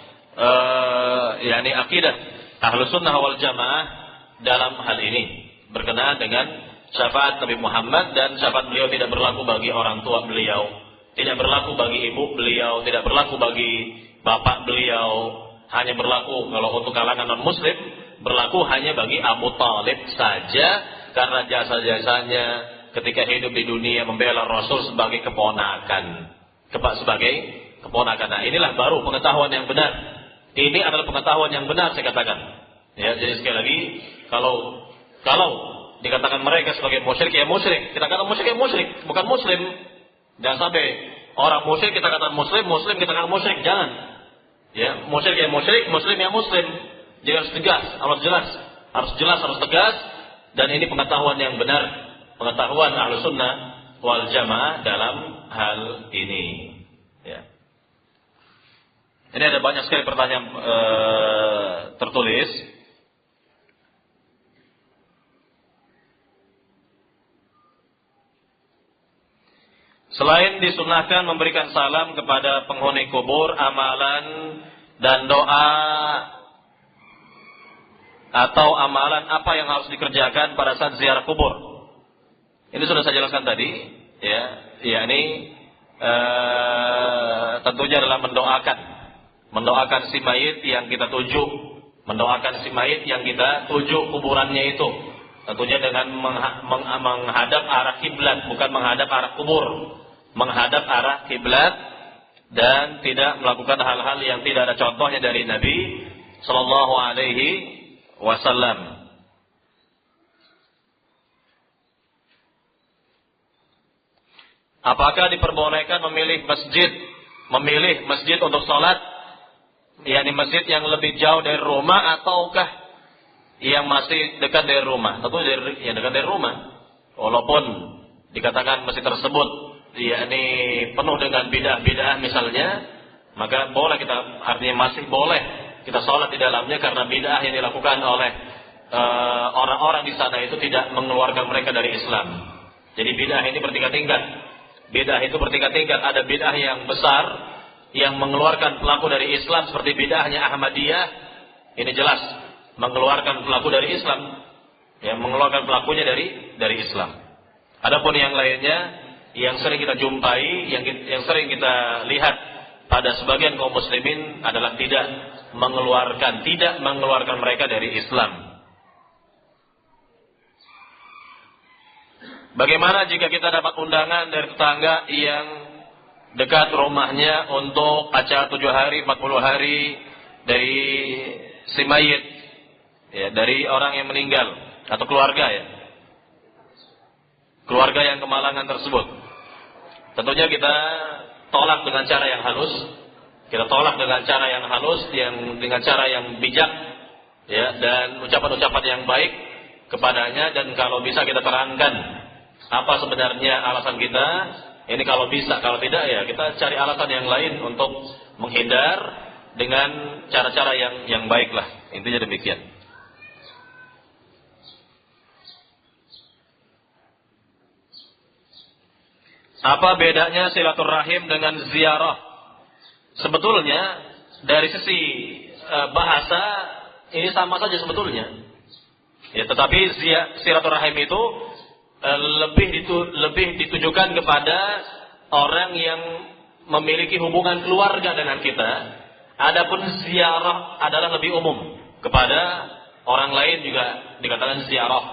yakni akidah Ahlus Sunnah wal Jamaah dalam hal ini berkenaan dengan syafaat Nabi Muhammad, dan syafaat beliau tidak berlaku bagi orang tua beliau, tidak berlaku bagi ibu beliau, tidak berlaku bagi bapak beliau, hanya berlaku kalau untuk kalangan non-muslim, berlaku hanya bagi Abu Thalib saja, karena jasa-jasanya ketika hidup di dunia membela Rasul sebagai keponakan, sebagai keponakan. Nah, inilah baru pengetahuan yang benar. Ini adalah pengetahuan yang benar, saya katakan. Ya, jadi sekali lagi, kalau dikatakan mereka sebagai musyrik, ya musyrik. Kita katakan musyrik, ya musyrik, bukan muslim. Jangan sampai orang musyrik kita katakan muslim, muslim kita katakan musyrik. Jangan. Ya, musyrik ya musyrik, muslim ya muslim. Jadi harus tegas, harus jelas, harus tegas. Dan ini pengetahuan yang benar, pengetahuan Ahlus Sunnah wal Jamaah dalam hal ini. Ya. Ini ada banyak sekali pertanyaan tertulis. Selain disunahkan memberikan salam kepada penghuni kubur, amalan dan doa atau amalan apa yang harus dikerjakan pada saat ziarah kubur? Ini sudah saya jelaskan tadi, ya. Yakni tentunya adalah mendoakan si mayit yang kita tuju, mendoakan si mayit yang kita tuju kuburannya itu. Tentunya dengan menghadap arah kiblat, bukan menghadap arah kubur. Menghadap arah kiblat dan tidak melakukan hal-hal yang tidak ada contohnya dari Nabi Sallallahu Alaihi Wasallam. Apakah diperbolehkan memilih masjid untuk sholat, yakni masjid yang lebih jauh dari rumah ataukah yang masih dekat dari rumah? Tentu yang dekat dari rumah. Walaupun dikatakan masjid tersebut yakni penuh dengan bid'ah misalnya, maka boleh kita, artinya masih boleh kita sholat di dalamnya, karena bid'ah yang dilakukan oleh orang-orang di sana itu tidak mengeluarkan mereka dari Islam. Jadi bid'ah ini bertingkat-tingkat. Bid'ah itu bertingkat-tingkat. Ada bid'ah yang besar yang mengeluarkan pelaku dari Islam, seperti bid'ahnya Ahmadiyah. Ini jelas mengeluarkan pelaku dari Islam, yang mengeluarkan pelakunya dari Islam. Adapun yang lainnya yang sering kita jumpai, yang sering kita lihat pada sebagian kaum muslimin adalah tidak mengeluarkan mereka dari Islam. Bagaimana jika kita dapat undangan dari tetangga yang dekat rumahnya untuk acara 7 hari, 40 hari dari si mayit, ya, dari orang yang meninggal atau keluarga, ya, keluarga yang kemalangan tersebut. tentunya kita tolak dengan cara yang halus. Kita tolak dengan cara yang halus, dengan cara yang bijak, ya, dan ucapan-ucapan yang baik kepadanya. Dan kalau bisa kita terangkan apa sebenarnya alasan kita. Ini kalau bisa, kalau tidak ya kita cari alasan yang lain untuk menghindar dengan cara-cara yang baik lah. Intinya demikian. Apa bedanya silaturahim dengan ziarah? Sebetulnya dari sisi bahasa ini sama saja sebetulnya. Ya, tetapi silaturahim itu lebih ditujukan kepada orang yang memiliki hubungan keluarga dengan kita. Adapun ziarah adalah lebih umum, kepada orang lain juga dikatakan ziarah.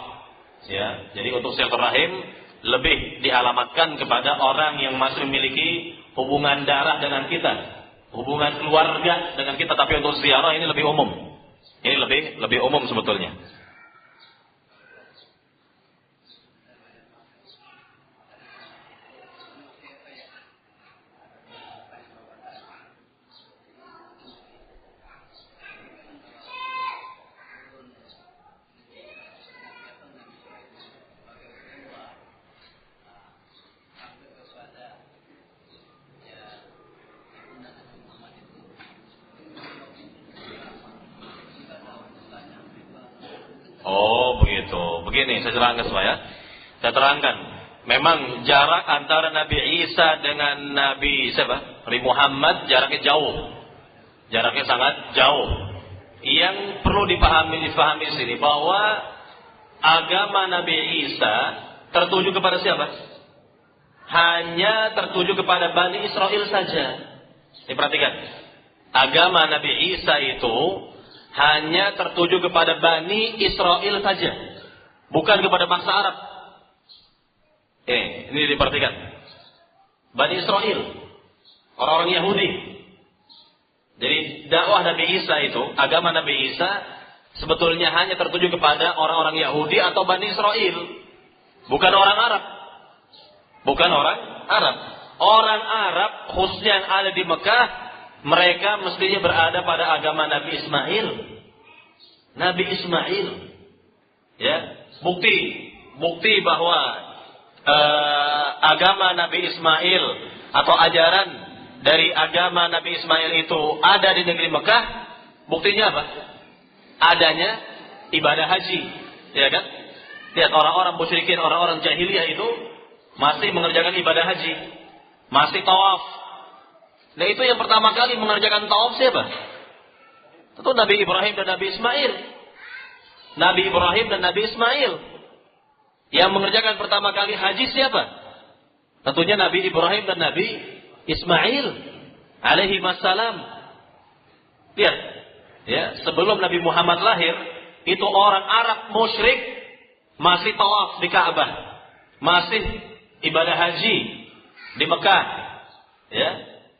Ya, jadi untuk silaturahim lebih dialamatkan kepada orang yang masih memiliki hubungan darah dengan kita, hubungan keluarga dengan kita. Tapi untuk ziarah ini lebih umum. Ini lebih umum sebetulnya. Oh begitu. Begini saya terangkan ya. Saya terangkan. Memang jarak antara Nabi Isa dengan Nabi siapa? Nabi Muhammad jaraknya jauh. Jaraknya sangat jauh. Yang perlu dipahami di sini bahwa agama Nabi Isa tertuju kepada siapa? Hanya tertuju kepada Bani Israel saja. Diperhatikan. Agama Nabi Isa itu hanya tertuju kepada Bani Israel saja, bukan kepada bangsa Arab. Ini diperhatikan. Bani Israel, orang-orang Yahudi. Jadi dakwah Nabi Isa itu, agama Nabi Isa sebetulnya hanya tertuju kepada orang-orang Yahudi atau Bani Israel, bukan orang Arab. Bukan orang Arab. Orang Arab khususnya yang ada di Mekah, mereka mestinya berada pada agama Nabi Ismail. Nabi Ismail. Ya, bukti bahwa agama Nabi Ismail atau ajaran dari agama Nabi Ismail itu ada di negeri Mekah. Buktinya apa? Adanya ibadah haji, ya kan? Lihat orang-orang musyrikin, orang-orang jahiliyah itu masih mengerjakan ibadah haji, masih tawaf. Nah itu yang pertama kali mengerjakan tawaf siapa? Tentu Nabi Ibrahim dan Nabi Ismail. Nabi Ibrahim dan Nabi Ismail. Yang mengerjakan pertama kali haji siapa? Tentunya Nabi Ibrahim dan Nabi Ismail alaihi wassalam. Lihat, ya, sebelum Nabi Muhammad lahir, itu orang Arab musyrik masih tawaf di Ka'bah, masih ibadah haji di Mekah, ya.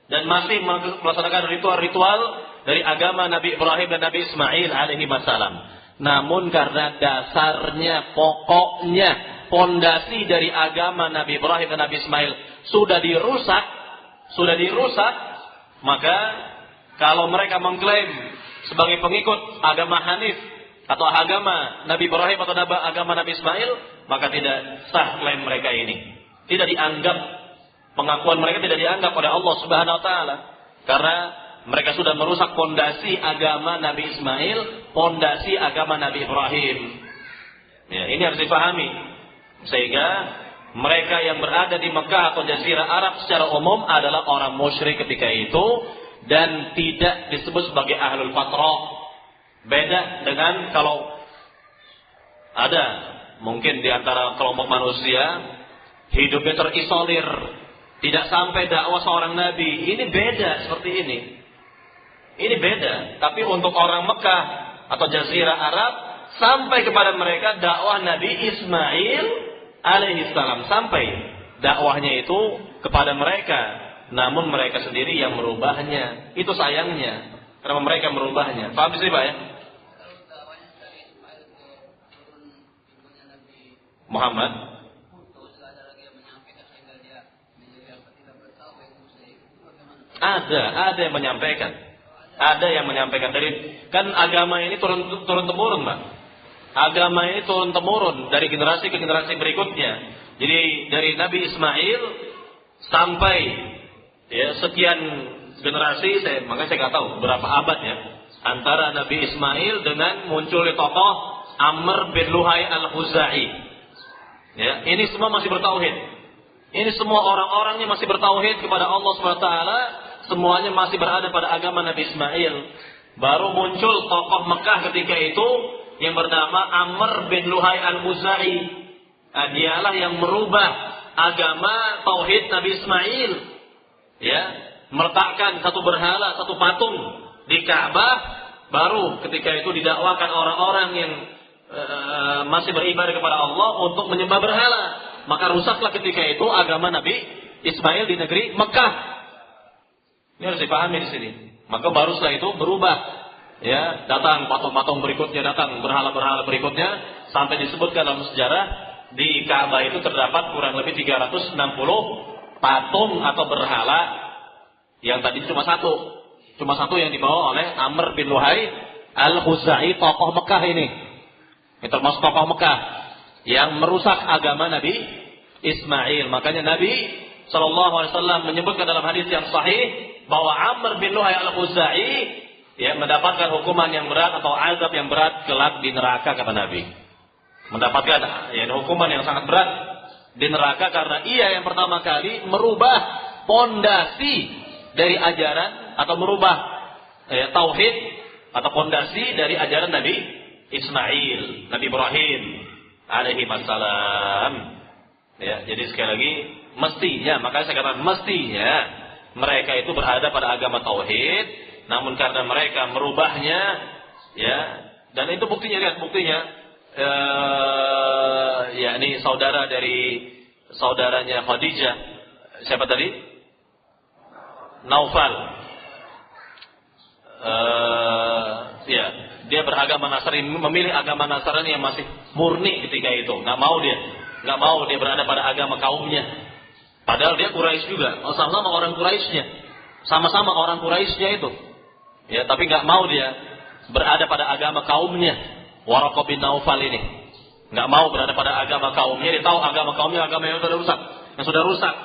Dan masih melaksanakan ritual-ritual dari agama Nabi Ibrahim dan Nabi Ismail alaihi wassalam. Namun karena dasarnya, pokoknya, pondasi dari agama Nabi Ibrahim dan Nabi Ismail sudah dirusak, maka kalau mereka mengklaim sebagai pengikut agama Hanif atau agama Nabi Ibrahim atau agama Nabi Ismail, maka tidak sah klaim mereka ini. Tidak dianggap, pengakuan mereka tidak dianggap oleh Allah Subhanahu wa taala, karena mereka sudah merusak pondasi agama Nabi Ismail, pondasi agama Nabi Ibrahim. Ya, ini harus dipahami. Sehingga mereka yang berada di Mekah atau Jazirah Arab secara umum adalah orang musyrik ketika itu dan tidak disebut sebagai ahlul fatrah. Beda dengan kalau ada mungkin di antara kelompok manusia hidupnya terisolir, tidak sampai dakwah seorang nabi. Ini beda seperti ini. Ini beda. Tapi untuk orang Mekah atau Jazirah Arab, sampai kepada mereka dakwah Nabi Ismail alaihissalam, sampai dakwahnya itu kepada mereka. Namun mereka sendiri yang merubahnya. Itu sayangnya. Karena mereka merubahnya. Paham sih Pak ya? Muhammad. Ada yang menyampaikan. Ada yang menyampaikan dari kan agama ini turun temurun, Pak. Agama ini turun temurun dari generasi ke generasi berikutnya. Jadi dari Nabi Ismail sampai ya sekian generasi, makanya saya nggak tahu berapa abad ya antara Nabi Ismail dengan munculnya tokoh Amr bin Luhai al-Khuzai. Ya, ini semua masih bertauhid. Ini semua orang-orangnya masih bertauhid kepada Allah SWT. Semuanya masih berada pada agama Nabi Ismail. Baru muncul tokoh Mekah ketika itu yang bernama Amr bin Luhai al-Khuzai. Dialah yang merubah agama tauhid Nabi Ismail. Ya, meletakkan satu berhala, satu patung di Ka'bah. Baru ketika itu didakwakan orang-orang yang masih beribadah kepada Allah untuk menyembah berhala. Maka rusaklah ketika itu agama Nabi Ismail di negeri Mekah. Ini harus dipahami di sini. Maka baru setelah itu berubah. Ya, datang patung-patung berikutnya, datang berhala-berhala berikutnya, sampai disebutkan dalam sejarah di Ka'bah itu terdapat kurang lebih 360 patung atau berhala. Yang tadi cuma satu yang dibawa oleh Amr bin Luhai al-Khuzai, tokoh Mekah ini. Ini termasuk tokoh Mekah yang merusak agama Nabi Ismail. Makanya Nabi SAW menyebutkan dalam hadis yang sahih bahwa Amr bin Luhai al-Khuzai ya mendapatkan hukuman yang berat atau azab yang berat kelak di neraka, kata Nabi. Mendapatkan ya hukuman yang sangat berat di neraka karena ia yang pertama kali merubah pondasi dari ajaran atau merubah tauhid atau pondasi dari ajaran Nabi Ismail, Nabi Ibrahim alaihi wassalam. Ya, jadi sekali lagi mestinya, makanya saya katakan mestinya mereka itu berada pada agama tauhid, namun karena mereka merubahnya, ya, dan itu buktinya, lihat buktinya, ya ini saudara dari saudaranya Khadijah, siapa tadi? Naufal. Ya, dia beragama Nasrani, memilih agama Nasrani yang masih murni ketika itu, nggak mau dia berada pada agama kaumnya. Padahal dia Quraisy juga, sama-sama orang Quraisynya, sama-sama orang Quraisynya itu. Ya, tapi nggak mau dia berada pada agama kaumnya. Waraqah bin Naufal ini nggak mau berada pada agama kaumnya. Dia tahu agama kaumnya agama yang sudah rusak.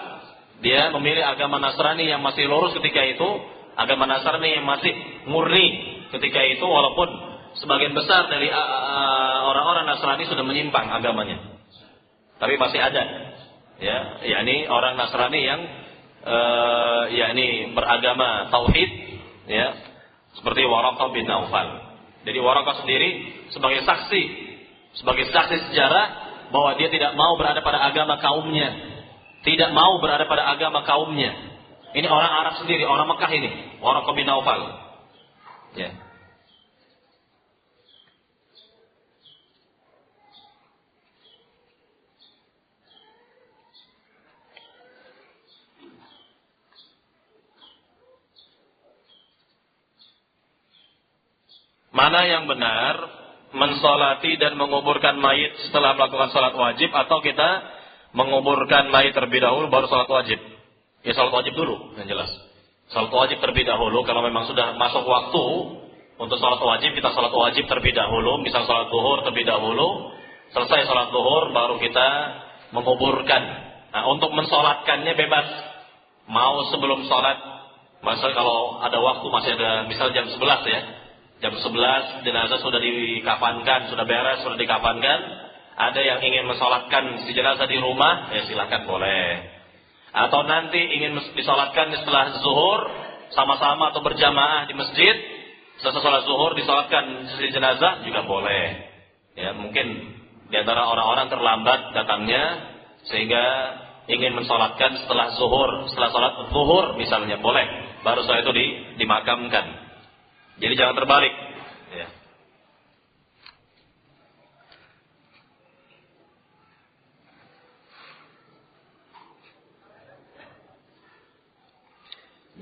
Dia memilih agama Nasrani yang masih lurus ketika itu, agama Nasrani yang masih murni ketika itu, walaupun sebagian besar dari orang-orang Nasrani sudah menyimpang agamanya, tapi masih ada. Ya, yakni orang Nasrani yang yakni beragama tauhid, ya, seperti Waraqah bin Naufal. Jadi Waraqah sendiri sebagai saksi sejarah bahwa dia tidak mau berada pada agama kaumnya, tidak mau berada pada agama kaumnya. Ini orang Arab sendiri, orang Mekah ini, Waraqah bin Naufal. Ya. Mana yang benar, mensolati dan menguburkan mayit setelah melakukan salat wajib, atau kita menguburkan mayit terlebih dahulu baru salat wajib? Ya, salat wajib dulu, yang jelas. Salat wajib terlebih dahulu. Kalau memang sudah masuk waktu untuk salat wajib, kita salat wajib terlebih dahulu. Misal salat zuhur terlebih dahulu, selesai salat zuhur baru kita menguburkan. Nah, untuk mensolatkannya bebas. Mau sebelum salat, misal kalau ada waktu, masih ada, misal jam 11 ya. Jam 11 jenazah sudah dikafankan, sudah beres, sudah dikafankan. Ada yang ingin mensolatkan si jenazah di rumah, ya silakan boleh. Atau nanti ingin disolatkan setelah zuhur, sama-sama atau berjamaah di masjid, setelah sholat zuhur disolatkan si jenazah juga boleh. Ya, mungkin di antara orang-orang terlambat datangnya sehingga ingin mensolatkan setelah zuhur, setelah sholat zuhur misalnya boleh. Baru setelah itu dimakamkan. Jadi jangan terbalik. Ya.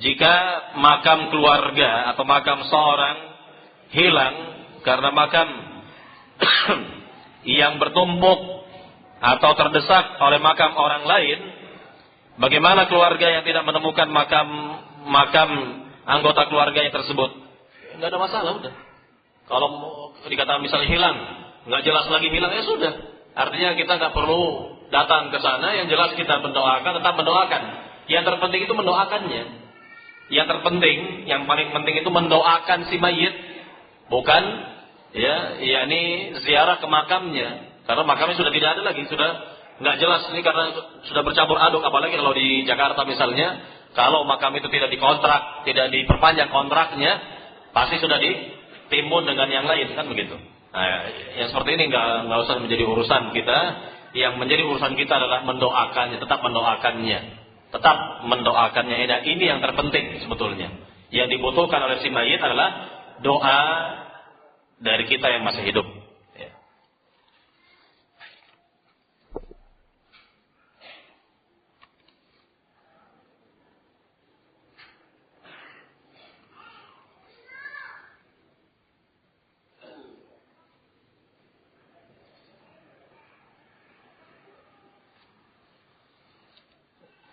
Jika makam keluarga atau makam seorang hilang karena makam yang bertumpuk atau terdesak oleh makam orang lain, bagaimana keluarga yang tidak menemukan makam makam anggota keluarganya tersebut, nggak ada masalah udah. Kalau dikata misalnya hilang, nggak jelas lagi hilang, ya sudah. Artinya kita nggak perlu datang ke sana. Yang jelas kita mendoakan, tetap mendoakan. Yang terpenting itu mendoakannya. Yang terpenting, yang paling penting itu mendoakan si mayit, bukan yakni ziarah ke makamnya. Karena makamnya sudah tidak ada lagi, sudah nggak jelas ini karena sudah bercampur aduk. Apalagi kalau di Jakarta misalnya, kalau makam itu tidak dikontrak, tidak diperpanjang kontraknya, pasti sudah ditimbun dengan yang lain, kan begitu. Nah, yang seperti ini nggak usah menjadi urusan kita. Yang menjadi urusan kita adalah mendoakannya, tetap mendoakannya, tetap mendoakannya. Ini yang terpenting sebetulnya. Yang dibutuhkan oleh si mayit adalah doa dari kita yang masih hidup.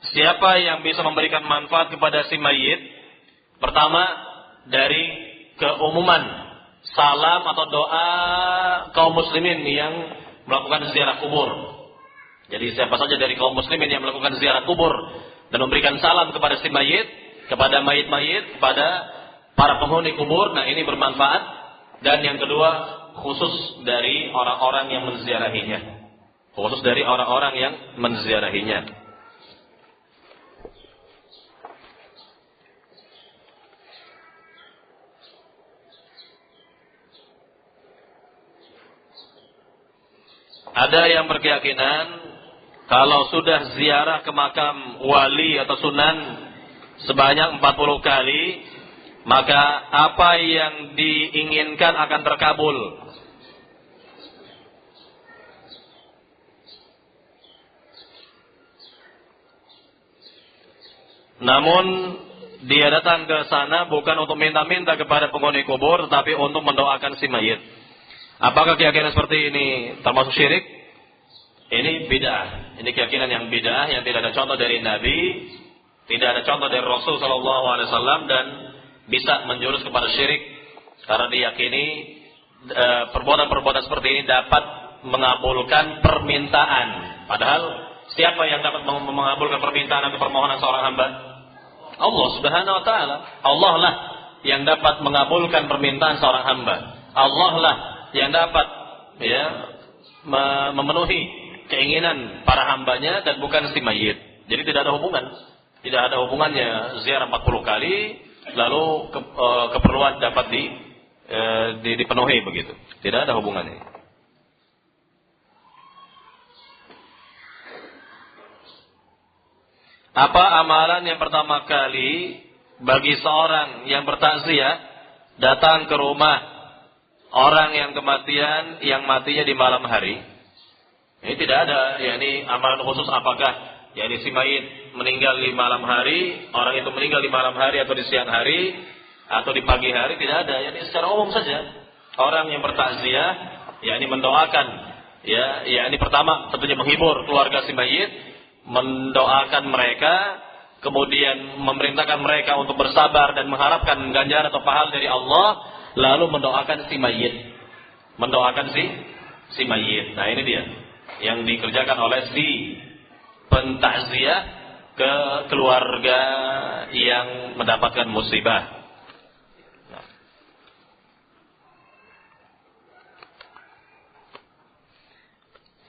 Siapa yang bisa memberikan manfaat kepada si mayit? Pertama, dari keumuman salam atau doa kaum muslimin yang melakukan ziarah kubur. Jadi siapa saja dari kaum muslimin yang melakukan ziarah kubur dan memberikan salam kepada si mayit, kepada mayit-mayit, kepada para penghuni kubur, nah ini bermanfaat. Dan yang kedua, khusus dari orang-orang yang menziarahinya. Khusus dari orang-orang yang menziarahinya. Ada yang berkeyakinan kalau sudah ziarah ke makam wali atau sunan sebanyak 40 kali, maka apa yang diinginkan akan terkabul. Namun dia datang ke sana bukan untuk minta-minta kepada penghuni kubur, tetapi untuk mendoakan si mayit. Apakah keyakinan seperti ini termasuk syirik? Ini bid'ah. Ini keyakinan yang bid'ah, yang tidak ada contoh dari Nabi, tidak ada contoh dari Rasul SAW, dan bisa menjurus kepada syirik. Karena diyakini perbuatan-perbuatan seperti ini dapat mengabulkan permintaan. Padahal siapa yang dapat mengabulkan permintaan atau permohonan seorang hamba? Allah Subhanahu wa taala. Allah lah yang dapat mengabulkan permintaan seorang hamba. Allah lah yang dapat memenuhi keinginan para hambanya dan bukan si mayit. Jadi tidak ada hubungan. Tidak ada hubungannya ziarah 40 kali lalu keperluan dapat dipenuhi begitu. Tidak ada hubungannya. Apa amalan yang pertama kali bagi seorang yang bertakziah datang ke rumah orang yang kematian, yang matinya di malam hari? Ini tidak ada, yakni amalan khusus apakah yakni si mayit meninggal di malam hari, orang itu meninggal di malam hari atau di siang hari atau di pagi hari, tidak ada. Yakni secara umum saja orang yang bertakziah yakni mendoakan, yakni pertama tentunya menghibur keluarga si mayit, mendoakan mereka, kemudian memerintahkan mereka untuk bersabar dan mengharapkan ganjaran atau pahala dari Allah. Lalu mendoakan si mayit. Mendoakan si mayit. Nah ini dia yang dikerjakan oleh si pentakziah ke keluarga yang mendapatkan musibah. Nah.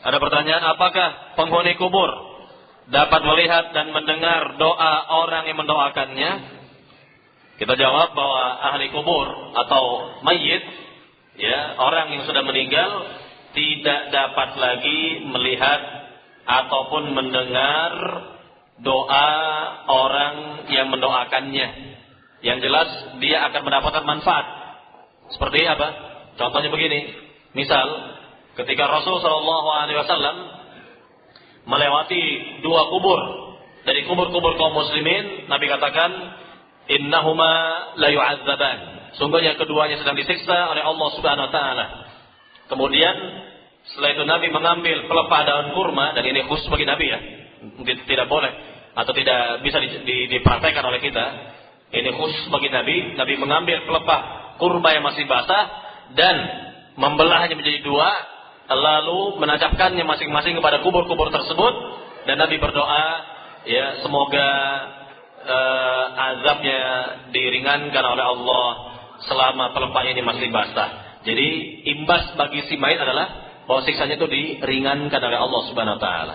Ada pertanyaan, apakah penghuni kubur dapat melihat dan mendengar doa orang yang mendoakannya? Kita jawab bahwa ahli kubur atau mayit, orang yang sudah meninggal tidak dapat lagi melihat ataupun mendengar doa orang yang mendoakannya. Yang jelas dia akan mendapatkan manfaat. Seperti apa? Contohnya begini. Misal ketika Rasul SAW melewati 2 kubur dari kubur-kubur kaum muslimin, Nabi katakan, innahuma la yu'adzaban. Sungguhnya keduanya sedang disiksa oleh Allah Subhanahu wa taala. Kemudian setelah itu Nabi mengambil pelepah daun kurma, dan ini khusus bagi Nabi ya. Tidak boleh atau tidak bisa dipraktekkan oleh kita. Ini khusus bagi Nabi. Nabi mengambil pelepah kurma yang masih basah dan membelahnya menjadi dua, lalu menancapkannya masing-masing kepada kubur-kubur tersebut, dan Nabi berdoa, ya, semoga azabnya diringankan oleh Allah selama pelepah ini masih basah. Jadi imbas bagi si mayit adalah bahwa siksanya itu diringankan oleh Allah Subhanahu wa taala.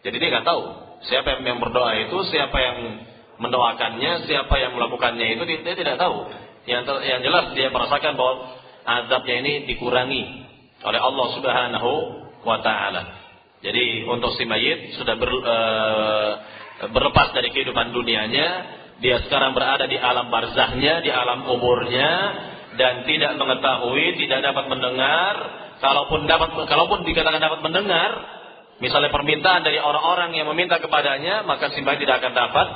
Jadi dia nggak tahu siapa yang berdoa itu, siapa yang mendoakannya, siapa yang melakukannya itu, dia tidak tahu. Yang jelas dia merasakan bahwa azabnya ini dikurangi oleh Allah Subhanahu wa taala. Jadi untuk si mayit sudah berlepas dari kehidupan dunianya, dia sekarang berada di alam barzahnya, di alam kuburnya, dan tidak mengetahui, tidak dapat mendengar. Kalaupun dikatakan dapat mendengar, misalnya permintaan dari orang-orang yang meminta kepadanya, maka si mayit tidak akan dapat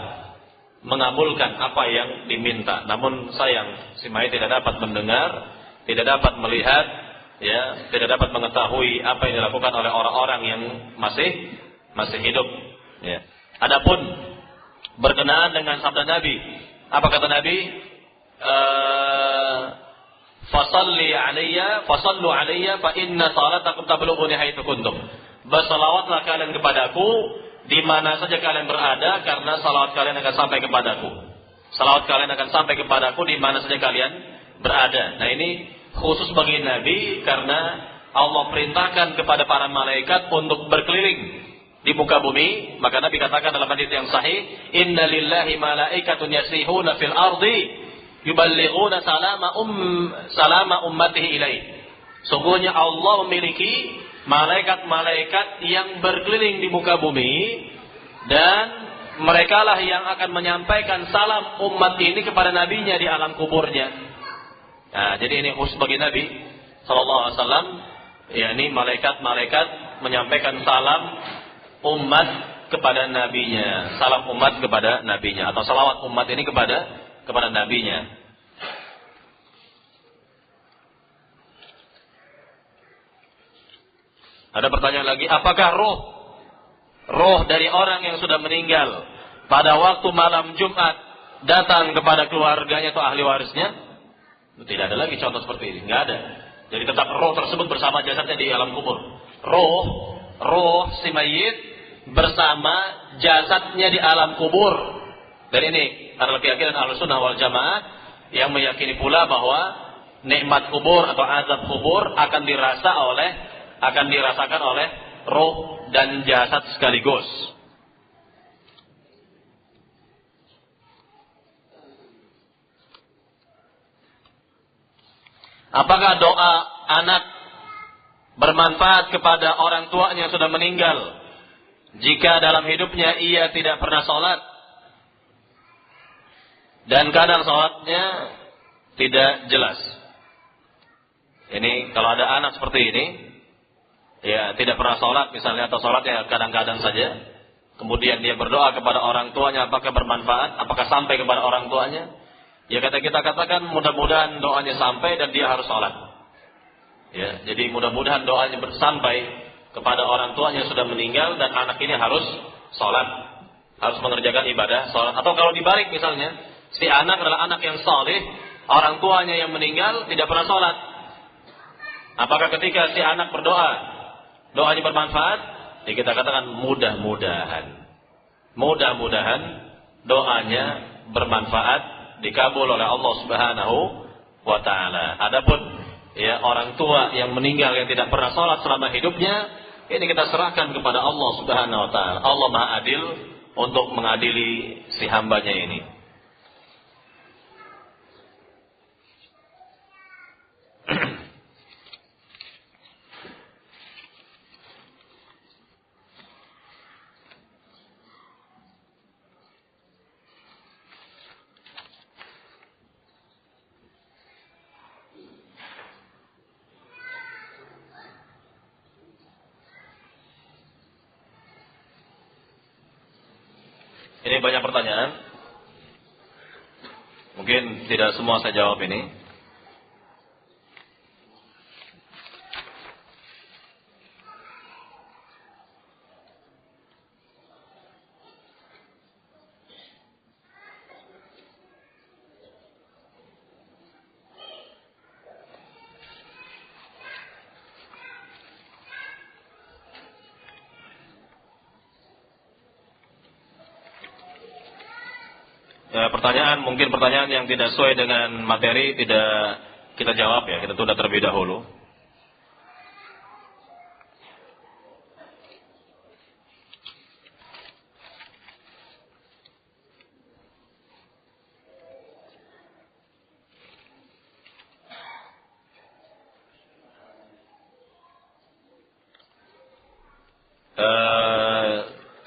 mengabulkan apa yang diminta. Namun sayang, si mayit tidak dapat mendengar, tidak dapat melihat, ya, tidak dapat mengetahui apa yang dilakukan oleh orang-orang yang masih hidup. Ya. Adapun berkenaan dengan sabda Nabi, apa kata Nabi? Fasallu alayya fa inna salatakum tablughuni haitsu kuntum. Bersalawatlah kalian kepadaku di mana saja kalian berada, karena salawat kalian akan sampai kepadaku. Salawat kalian akan sampai kepadaku di mana saja kalian berada. Nah, ini khusus bagi Nabi karena Allah perintahkan kepada para malaikat untuk berkeliling di muka bumi. Maka Nabi katakan dalam hadis yang sahih, "Inna lillahi malaikatun yasihuna fil ardi yuballighuna salama ummatihi ilaih." Sungguhnya Allah memiliki malaikat-malaikat yang berkeliling di muka bumi, dan merekalah yang akan menyampaikan salam umat ini kepada nabinya di alam kuburnya. Nah, jadi ini khusus bagi Nabi sallallahu alaihi wasallam, yakni malaikat-malaikat menyampaikan salam umat kepada nabinya, salam umat kepada nabinya, atau salawat umat ini kepada nabinya. Ada pertanyaan lagi, apakah roh dari orang yang sudah meninggal pada waktu malam Jumat datang kepada keluarganya atau ahli warisnya? Tidak ada lagi contoh seperti ini, nggak ada. Jadi tetap roh tersebut bersama jasadnya di alam kubur. Roh si mayit bersama jasadnya di alam kubur. Dan ini adalah keyakinan Ahlussunnah wal Jamaah yang meyakini pula bahwa nikmat kubur atau azab kubur akan dirasakan oleh roh dan jasad sekaligus. Apakah doa anak bermanfaat kepada orang tuanya yang sudah meninggal jika dalam hidupnya ia tidak pernah sholat dan kadang sholatnya tidak jelas? Ini kalau ada anak seperti ini, ya, tidak pernah sholat misalnya, atau sholatnya kadang-kadang saja, kemudian dia berdoa kepada orang tuanya, apakah bermanfaat, apakah sampai kepada orang tuanya? Ya, kita katakan mudah-mudahan doanya sampai dan dia harus sholat. Ya, jadi mudah-mudahan doanya sampai kepada orang tuanya yang sudah meninggal dan anak ini harus sholat, harus mengerjakan ibadah sholat. Atau kalau dibalik misalnya, si anak adalah anak yang saleh, orang tuanya yang meninggal tidak pernah sholat. Apakah ketika si anak berdoa, doanya bermanfaat? Ya, kita katakan mudah-mudahan doanya bermanfaat, dikabul oleh Allah Subhanahu wa taala. Adapun ya orang tua yang meninggal yang tidak pernah sholat selama hidupnya, ini kita serahkan kepada Allah Subhanahu wa taala. Allah Maha Adil untuk mengadili si hambanya ini. Ini banyak pertanyaan. Mungkin tidak semua saya jawab ini. pertanyaan, mungkin pertanyaan yang tidak sesuai dengan materi tidak kita jawab ya, kita tunda terlebih dahulu.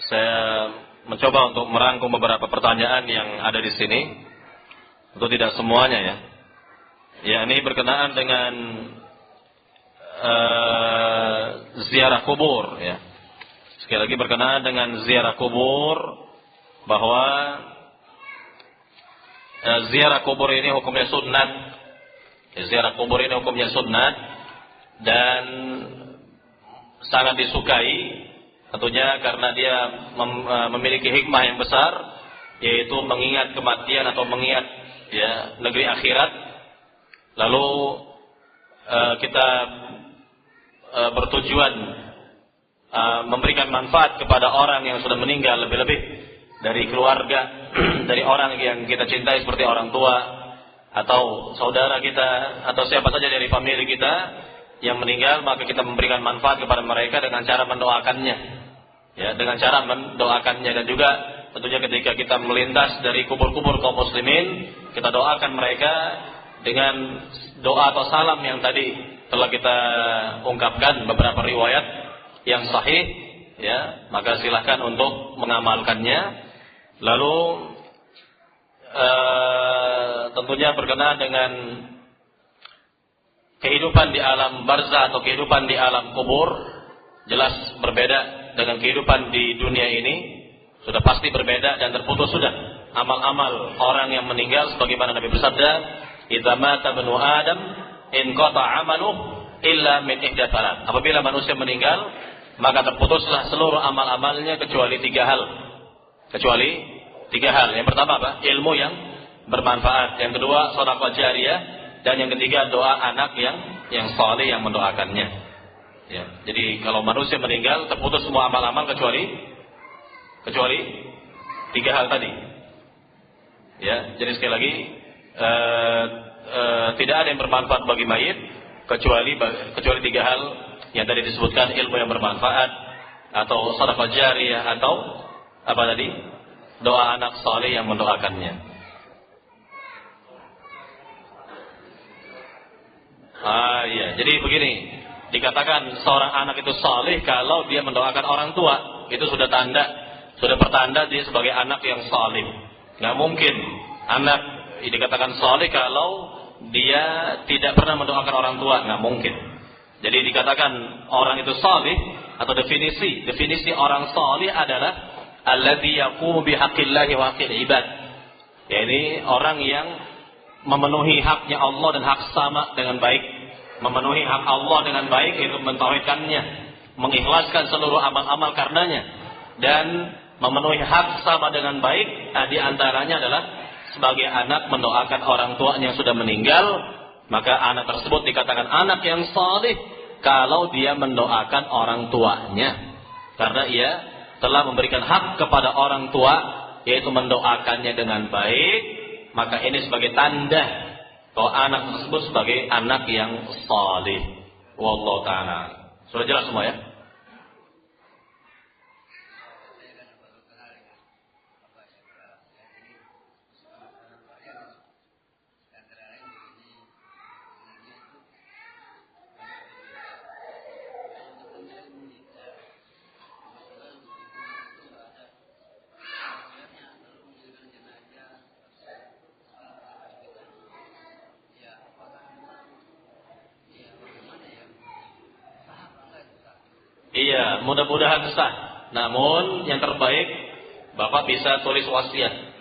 Saya mencoba untuk merangkum beberapa pertanyaan yang ada di sini, untuk tidak semuanya ya. Ya, ini berkenaan dengan ziarah kubur ya. Sekali lagi berkenaan dengan ziarah kubur, bahwa ziarah kubur ini hukumnya sunnat. Ya, ziarah kubur ini hukumnya sunnat dan sangat disukai. Tentunya karena dia memiliki hikmah yang besar, yaitu mengingat kematian atau mengingat ya negeri akhirat. Lalu kita bertujuan memberikan manfaat kepada orang yang sudah meninggal, lebih-lebih dari keluarga, dari orang yang kita cintai seperti orang tua atau saudara kita atau siapa saja dari famili kita yang meninggal, maka kita memberikan manfaat kepada mereka dengan cara mendoakannya. Ya, dengan cara mendoakannya, dan juga tentunya ketika kita melintas dari kubur-kubur kaum muslimin, kita doakan mereka dengan doa atau salam yang tadi telah kita ungkapkan beberapa riwayat yang sahih, ya, maka silahkan untuk mengamalkannya. Lalu tentunya berkenaan dengan kehidupan di alam barzah atau kehidupan di alam kubur, jelas berbeda dengan kehidupan di dunia ini, sudah pasti berbeda dan terputus sudah amal-amal orang yang meninggal, sebagaimana Nabi bersabda, "Idza mata ibnu Adam inqata 'amaluhu illa min ihda thalat." Apabila manusia meninggal, maka terputuslah seluruh amal-amalnya kecuali tiga hal. Yang pertama apa? Ilmu yang bermanfaat. Yang kedua, sedekah jariyah, dan yang ketiga doa anak yang saleh yang mendoakannya. Ya, jadi kalau manusia meninggal terputus semua amal-amal kecuali tiga hal tadi. Ya, jadi sekali lagi tidak ada yang bermanfaat bagi mayit kecuali tiga hal yang tadi disebutkan: ilmu yang bermanfaat, atau sedekah jariyah, atau apa tadi? Doa anak saleh yang mendoakannya. Iya, jadi begini. Dikatakan seorang anak itu saleh kalau dia mendoakan orang tua. Itu sudah pertanda dia sebagai anak yang saleh. Nggak mungkin anak dikatakan saleh kalau dia tidak pernah mendoakan orang tua, nggak mungkin. Jadi dikatakan orang itu saleh, atau definisi orang saleh adalah alladzi yaqumu bihaqqillahi wa haqqil ibad. Yaitu orang yang memenuhi haknya Allah dan hak sama dengan baik. Memenuhi hak Allah dengan baik, itu mentauhidkannya, mengikhlaskan seluruh amal-amal karenanya, dan memenuhi hak sama dengan baik. Di antaranya adalah sebagai anak mendoakan orang tuanya yang sudah meninggal, maka anak tersebut dikatakan anak yang saleh kalau dia mendoakan orang tuanya, karena ia telah memberikan hak kepada orang tua, yaitu mendoakannya dengan baik. Maka ini sebagai tanda bahwa anak tersebut sebagai anak yang saleh. Wallahu ta'ala. Sudah jelas semua ya? Iya, mudah-mudahan sah. Namun yang terbaik, Bapak bisa tulis wasiat.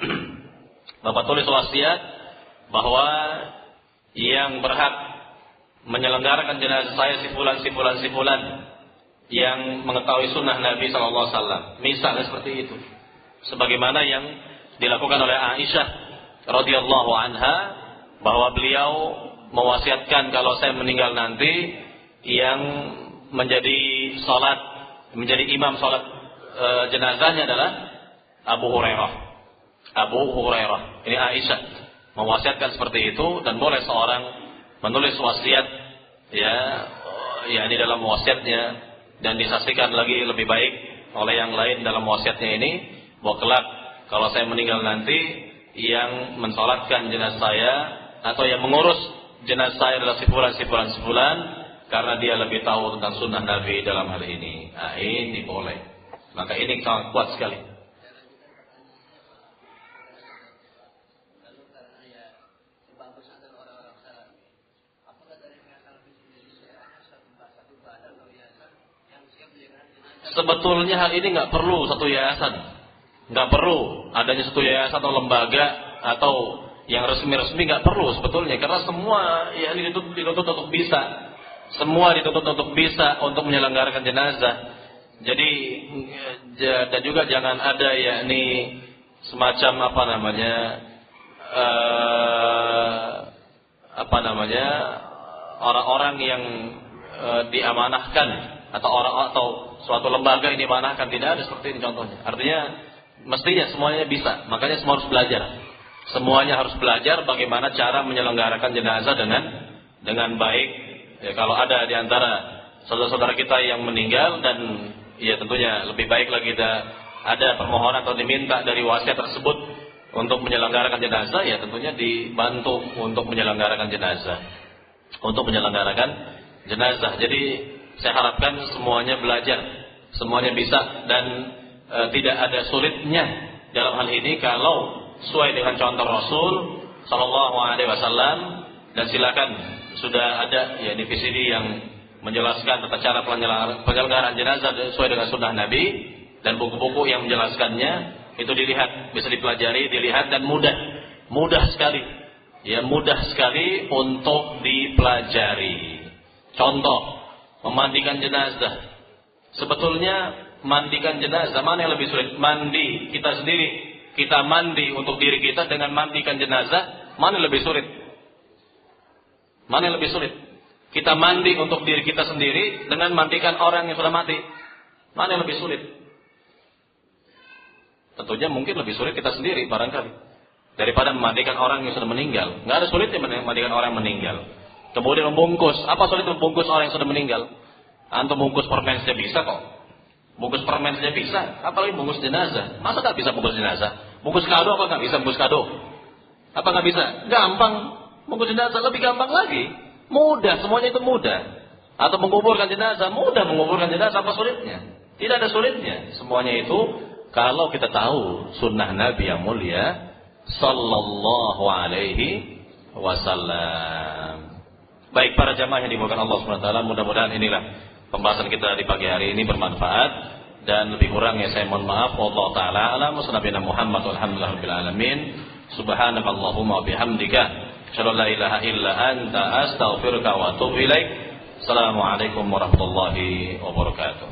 Bapak tulis wasiat bahwa yang berhak menyelenggarakan jenazah saya si fulan yang mengetahui sunnah Nabi SAW. Misalnya seperti itu. Sebagaimana yang dilakukan oleh Aisyah radhiyallahu anha, bahwa beliau mewasiatkan kalau saya meninggal nanti, yang menjadi imam salat jenazahnya adalah Abu Hurairah. Abu Hurairah, ini Aisyah mewasiatkan seperti itu, dan boleh seorang menulis wasiat ini dalam wasiatnya, dan disaksikan lagi lebih baik oleh yang lain dalam wasiatnya ini, bahwa kelak kalau saya meninggal nanti, yang mensolatkan jenazah saya atau yang mengurus jenazah saya adalah si fulan, karena dia lebih tahu tentang sunnah Nabi dalam hal ini. Nah, ini boleh. Maka ini sangat kuat sekali. Sebetulnya hal ini nggak perlu satu yayasan, nggak perlu adanya satu yayasan atau lembaga atau yang resmi-resmi, nggak perlu sebetulnya, karena semua dituntut untuk bisa, semua dituntut untuk bisa untuk menyelenggarakan jenazah. Jadi dan juga jangan ada semacam orang-orang yang diamanahkan atau suatu lembaga ini diamanahkan, tidak ada seperti ini contohnya. Artinya mestinya semuanya bisa, makanya semua harus belajar. Semuanya harus belajar bagaimana cara menyelenggarakan jenazah dengan baik. Ya, kalau ada di antara saudara-saudara kita yang meninggal, dan ya tentunya lebih baik lagi ada permohonan atau diminta dari wasiat tersebut untuk menyelenggarakan jenazah, ya tentunya dibantu untuk menyelenggarakan jenazah. Jadi saya harapkan semuanya belajar, semuanya bisa, dan tidak ada sulitnya dalam hal ini kalau sesuai dengan contoh Rasul Sallallahu Alaihi Wasallam. Dan silakan, sudah ada di VCD yang menjelaskan tata cara penyelenggaraan jenazah sesuai dengan sunnah Nabi, dan buku-buku yang menjelaskannya itu dilihat, bisa dipelajari, dilihat, dan mudah sekali, mudah sekali untuk dipelajari. Contoh, memandikan jenazah. Sebetulnya mandikan jenazah, mana yang lebih sulit? Mandi kita sendiri, kita mandi untuk diri kita dengan mandikan jenazah, mana yang lebih sulit? Mana yang lebih sulit? Kita mandi untuk diri kita sendiri dengan mandikan orang yang sudah mati, mana yang lebih sulit? Tentunya mungkin lebih sulit kita sendiri barangkali daripada memandikan orang yang sudah meninggal. Nggak ada sulitnya memandikan orang yang meninggal. Kemudian membungkus, apa sulit membungkus orang yang sudah meninggal? Antum bungkus permen saja bisa kok. Bungkus permen saja bisa, apalagi bungkus jenazah. Masa nggak bisa bungkus jenazah? Bungkus kado apa nggak bisa bungkus kado? Apa nggak bisa? Gampang. Bungkus jenazah lebih gampang lagi. Mudah, semuanya itu mudah. Atau menguburkan jenazah, mudah menguburkan jenazah, apa sulitnya? Tidak ada sulitnya. Semuanya itu kalau kita tahu sunnah Nabi yang mulia Sallallahu Alaihi Wasallam. Baik para jamaah yang dimuliakan Allah SWT, mudah-mudahan inilah pembahasan kita di pagi hari ini bermanfaat, dan lebih kurangnya saya mohon maaf. Wallahu taala a'lam. Nabiyana Muhammad walhamdulillahirabbil alamin. Subhanakallahumma wa bihamdika asyhadu an la ilaha illa anta astaghfiruka wa atubu ilaik. Assalamualaikum warahmatullahi wabarakatuh.